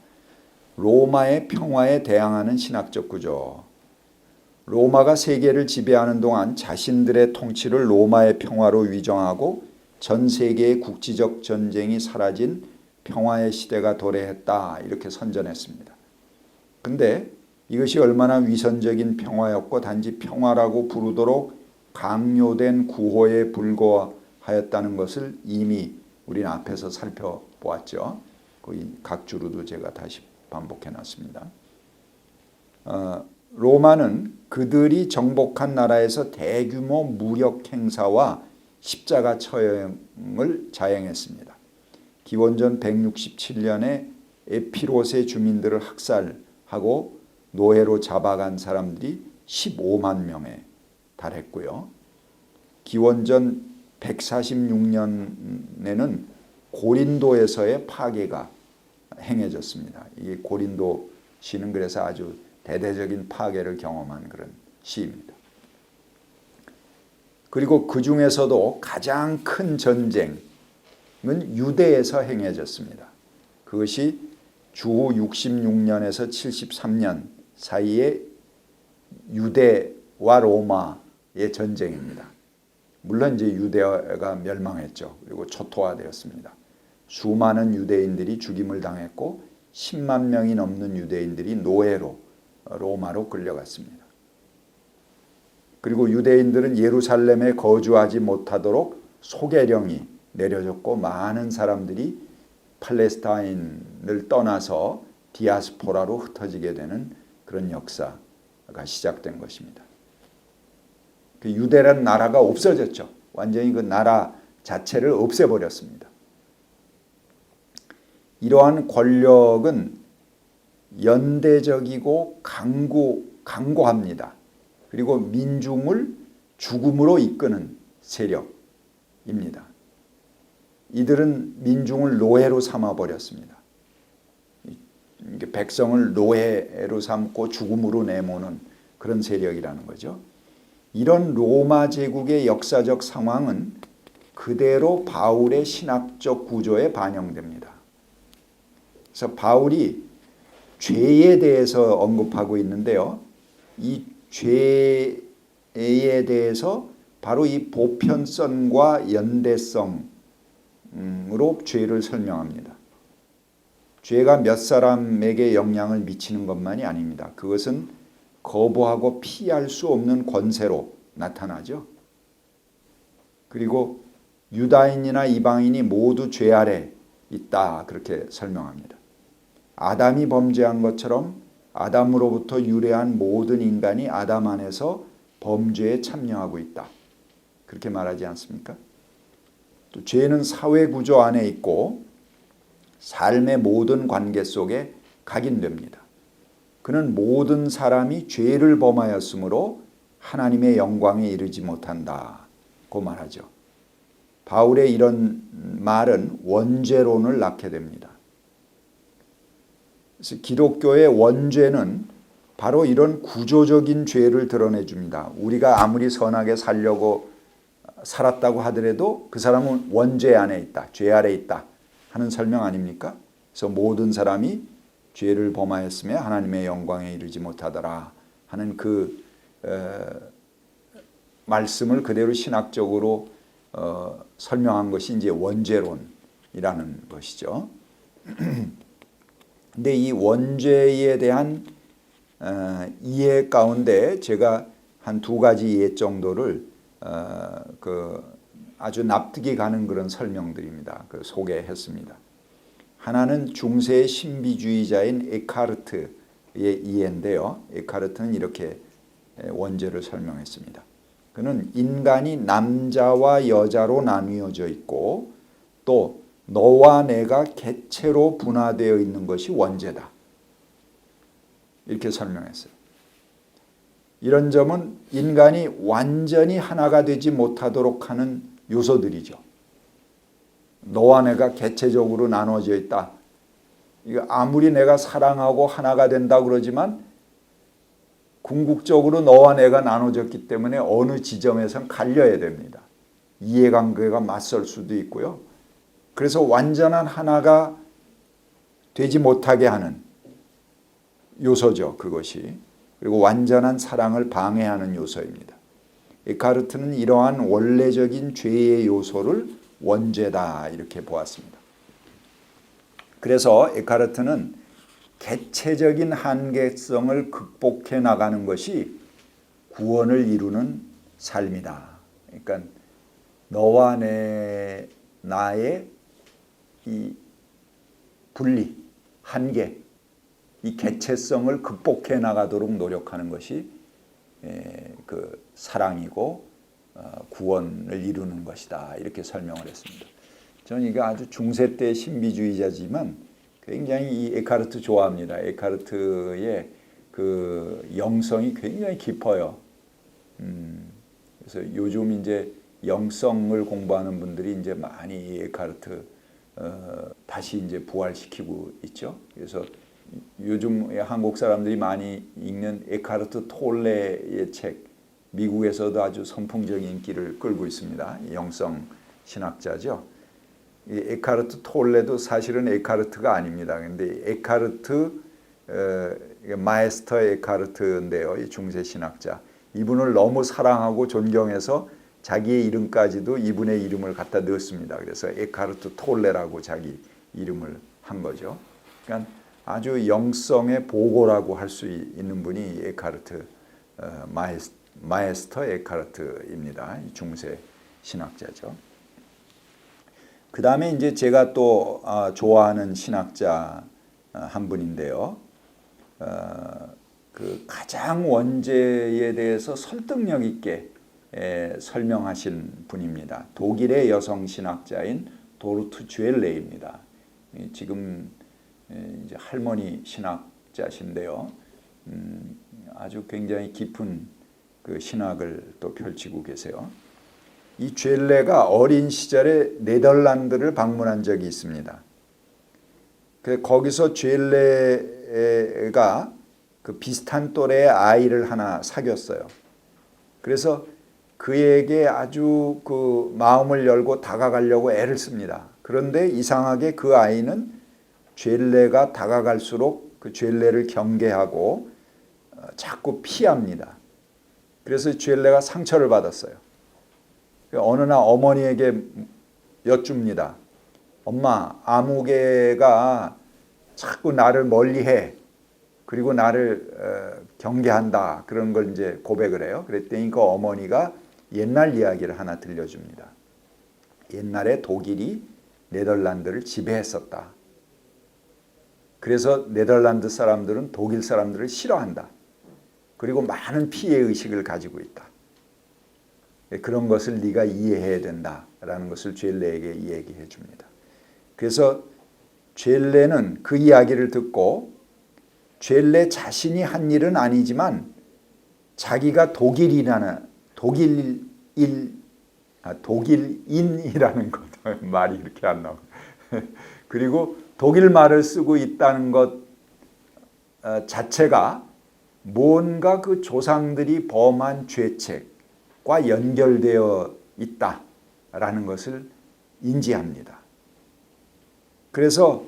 로마의 평화에 대항하는 신학적 구조. 로마가 세계를 지배하는 동안 자신들의 통치를 로마의 평화로 위정하고 전 세계의 국지적 전쟁이 사라진 평화의 시대가 도래했다. 이렇게 선전했습니다. 근데 이것이 얼마나 위선적인 평화였고 단지 평화라고 부르도록 강요된 구호에 불과하였다는 것을 이미 우리는 앞에서 살펴보았죠. 거의 각 주로도 제가 다시 반복해 놨습니다. 로마는 그들이 정복한 나라에서 대규모 무력 행사와 십자가 처형을 자행했습니다. 기원전 167년에 에피롯의 주민들을 학살하고 노예로 잡아간 사람들이 15만 명에 달했고요. 기원전 146년에는 고린도에서의 파괴가 행해졌습니다. 이 고린도 시는 그래서 아주 대대적인 파괴를 경험한 그런 시입니다. 그리고 그 중에서도 가장 큰 전쟁은 유대에서 행해졌습니다. 그것이 주후 66년에서 73년 사이에 유대와 로마의 전쟁입니다. 물론 이제 유대가 멸망했죠. 그리고 초토화되었습니다. 수많은 유대인들이 죽임을 당했고 10만 명이 넘는 유대인들이 노예로 로마로 끌려갔습니다. 그리고 유대인들은 예루살렘에 거주하지 못하도록 소개령이 내려졌고 많은 사람들이 팔레스타인을 떠나서 디아스포라로 흩어지게 되는 그런 역사가 시작된 것입니다. 그 유대라는 나라가 없어졌죠. 완전히 그 나라 자체를 없애버렸습니다. 이러한 권력은 연대적이고 강고합니다. 그리고 민중을 죽음으로 이끄는 세력입니다. 이들은 민중을 노예로 삼아버렸습니다. 백성을 노예로 삼고 죽음으로 내모는 그런 세력이라는 거죠. 이런 로마 제국의 역사적 상황은 그대로 바울의 신학적 구조에 반영됩니다. 그래서 바울이 죄에 대해서 언급하고 있는데요. 이 죄에 대해서 바로 이 보편성과 연대성으로 죄를 설명합니다. 죄가 몇 사람에게 영향을 미치는 것만이 아닙니다. 그것은 거부하고 피할 수 없는 권세로 나타나죠. 그리고 유다인이나 이방인이 모두 죄 아래 있다 그렇게 설명합니다. 아담이 범죄한 것처럼 아담으로부터 유래한 모든 인간이 아담 안에서 범죄에 참여하고 있다. 그렇게 말하지 않습니까? 또 죄는 사회 구조 안에 있고 삶의 모든 관계 속에 각인됩니다. 그는 모든 사람이 죄를 범하였으므로 하나님의 영광에 이르지 못한다고 말하죠. 바울의 이런 말은 원죄론을 낳게 됩니다. 그래서 기독교의 원죄는 바로 이런 구조적인 죄를 드러내줍니다. 우리가 아무리 선하게 살려고 살았다고 하더라도 그 사람은 원죄 안에 있다, 죄 아래 있다 하는 설명 아닙니까? 그래서 모든 사람이 죄를 범하였으며 하나님의 영광에 이르지 못하더라 하는 그 말씀을 그대로 신학적으로 설명한 것이 이제 원죄론이라는 것이죠. 근데 이 원죄에 대한 이해 가운데 제가 한 두 가지 이해 정도를 아주 납득이 가는 그런 설명들입니다. 소개했습니다. 하나는 중세의 신비주의자인 에카르트의 이해인데요. 에카르트는 이렇게 원죄를 설명했습니다. 그는 인간이 남자와 여자로 나뉘어져 있고 또 너와 내가 객체로 분화되어 있는 것이 원죄다. 이렇게 설명했어요. 이런 점은 인간이 완전히 하나가 되지 못하도록 하는 요소들이죠. 너와 내가 객체적으로 나눠져 있다. 이거 아무리 내가 사랑하고 하나가 된다 그러지만 궁극적으로 너와 내가 나눠졌기 때문에 어느 지점에선 갈려야 됩니다. 이해관계가 맞설 수도 있고요. 그래서 완전한 하나가 되지 못하게 하는 요소죠. 그것이. 그리고 완전한 사랑을 방해하는 요소입니다. 에카르트는 이러한 원래적인 죄의 요소를 원죄다 이렇게 보았습니다. 그래서 에카르트는 개체적인 한계성을 극복해 나가는 것이 구원을 이루는 삶이다. 그러니까 너와 나의 이 분리, 한계, 이 개체성을 극복해 나가도록 노력하는 것이 그 사랑이고 구원을 이루는 것이다. 이렇게 설명을 했습니다. 저는 이게 아주 중세 때 신비주의자지만 굉장히 이 에카르트 좋아합니다. 에카르트의 그 영성이 굉장히 깊어요. 그래서 요즘 이제 영성을 공부하는 분들이 이제 많이 에카르트 다시 이제 부활시키고 있죠. 그래서 요즘 한국 사람들이 많이 읽는 에카르트 톨레의 책, 미국에서도 아주 선풍적인 인기를 끌고 있습니다. 영성 신학자죠. 이 에카르트 톨레도 사실은 에카르트가 아닙니다. 근데 에카르트 마에스터 에카르트인데요. 이 중세 신학자. 이분을 너무 사랑하고 존경해서 자기의 이름까지도 이분의 이름을 갖다 넣었습니다. 그래서 에카르트 톨레라고 자기 이름을 한 거죠. 그러니까 아주 영성의 보고라고 할 수 있는 분이 에카르트 마에스터 에카르트입니다. 중세 신학자죠. 그 다음에 이제 제가 또 좋아하는 신학자 한 분인데요. 그 가장 원죄에 대해서 설득력 있게 설명하신 분입니다. 독일의 여성 신학자인 도르트 주엘레입니다. 지금 이제 할머니 신학자신데요. 아주 굉장히 깊은 그 신학을 또 펼치고 계세요. 이 주엘레가 어린 시절에 네덜란드를 방문한 적이 있습니다. 거기서 주엘레가 그 비슷한 또래의 아이를 하나 사귀었어요. 그래서 그에게 아주 그 마음을 열고 다가가려고 애를 씁니다. 그런데 이상하게 그 아이는 주엘레가 다가갈수록 그 주엘레를 경계하고 자꾸 피합니다. 그래서 주엘레가 상처를 받았어요. 어느 날 어머니에게 여쭙니다. 엄마, 아무개가 자꾸 나를 멀리해. 그리고 나를 경계한다. 그런 걸 이제 고백을 해요. 그랬더니 그 어머니가 옛날 이야기를 하나 들려줍니다. 옛날에 독일이 네덜란드를 지배했었다. 그래서 네덜란드 사람들은 독일 사람들을 싫어한다. 그리고 많은 피해 의식을 가지고 있다. 그런 것을 네가 이해해야 된다라는 것을 주엘레에게 얘기해 줍니다. 그래서 주엘레는 그 이야기를 듣고 주엘레 자신이 한 일은 아니지만 자기가 독일인이라는 것 말이 이렇게 안 나와. 그리고 독일 말을 쓰고 있다는 것 자체가 뭔가 그 조상들이 범한 죄책과 연결되어 있다라는 것을 인지합니다. 그래서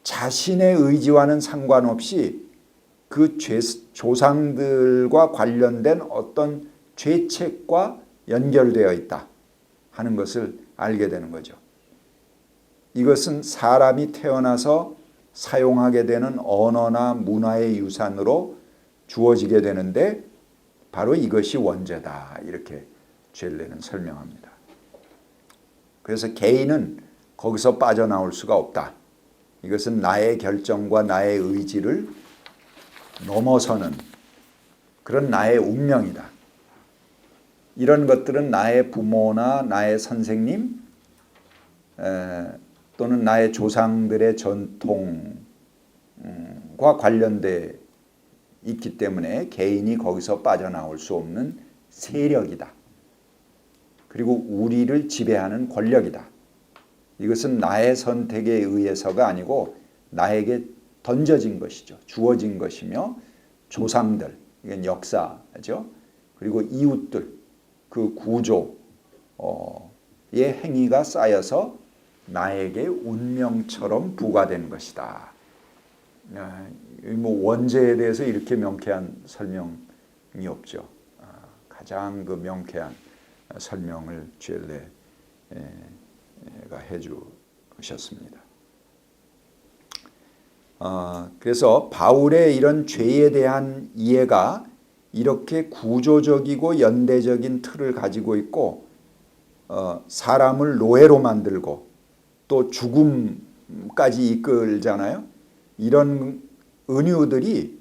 자신의 의지와는 상관없이 그 조상들과 관련된 어떤 죄책과 연결되어 있다 하는 것을 알게 되는 거죠. 이것은 사람이 태어나서 사용하게 되는 언어나 문화의 유산으로 주어지게 되는데 바로 이것이 원죄다. 이렇게 주엘레는 설명합니다. 그래서 개인은 거기서 빠져나올 수가 없다. 이것은 나의 결정과 나의 의지를 넘어서는 그런 나의 운명이다. 이런 것들은 나의 부모나 나의 선생님 또는 나의 조상들의 전통과 관련돼 있기 때문에 개인이 거기서 빠져나올 수 없는 세력이다. 그리고 우리를 지배하는 권력이다. 이것은 나의 선택에 의해서가 아니고 나에게 던져진 것이죠. 주어진 것이며 조상들, 이건 역사죠. 그리고 이웃들, 그 구조의 행위가 쌓여서 나에게 운명처럼 부과된 것이다. 뭐 원죄에 대해서 이렇게 명쾌한 설명이 없죠. 가장 그 명쾌한 설명을 주엘레가 해주셨습니다. 그래서 바울의 이런 죄에 대한 이해가 이렇게 구조적이고 연대적인 틀을 가지고 있고 사람을 노예로 만들고 또 죽음까지 이끌잖아요. 이런 은유들이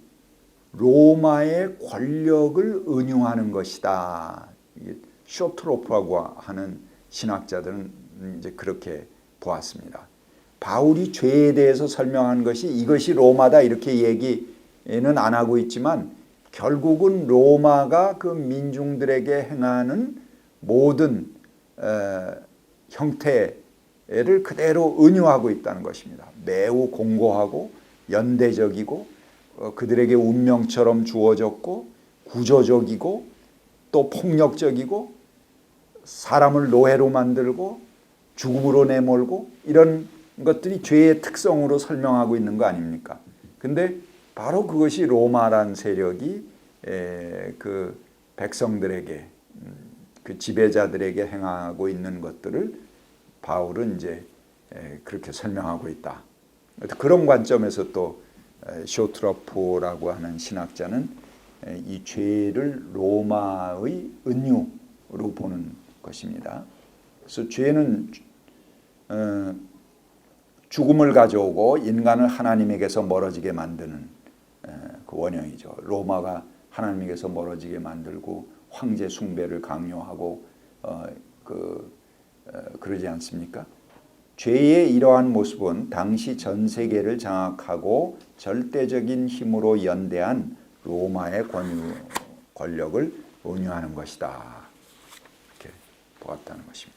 로마의 권력을 은유하는 것이다. 쇼트로프라고 하는 신학자들은 이제 그렇게 보았습니다. 바울이 죄에 대해서 설명한 것이 이것이 로마다 이렇게 얘기는 안 하고 있지만 결국은 로마가 그 민중들에게 행하는 모든 형태를 그대로 은유하고 있다는 것입니다. 매우 공고하고 연대적이고 그들에게 운명처럼 주어졌고 구조적이고 또 폭력적이고 사람을 노예로 만들고 죽음으로 내몰고 이런 것들이 죄의 특성으로 설명하고 있는 거 아닙니까? 근데 바로 그것이 로마란 세력이 그 백성들에게 그 지배자들에게 행하고 있는 것들을 바울은 이제 그렇게 설명하고 있다. 그런 관점에서 또 쇼트로프라고 하는 신학자는 이 죄를 로마의 은유로 보는 것입니다. 그래서 죄는 죽음을 가져오고 인간을 하나님에게서 멀어지게 만드는 그 원형이죠. 로마가 하나님에게서 멀어지게 만들고 황제 숭배를 강요하고 그러지 않습니까? 죄의 이러한 모습은 당시 전 세계를 장악하고 절대적인 힘으로 연대한 로마의 권력을 은유하는 것이다. 이렇게 보았다는 것입니다.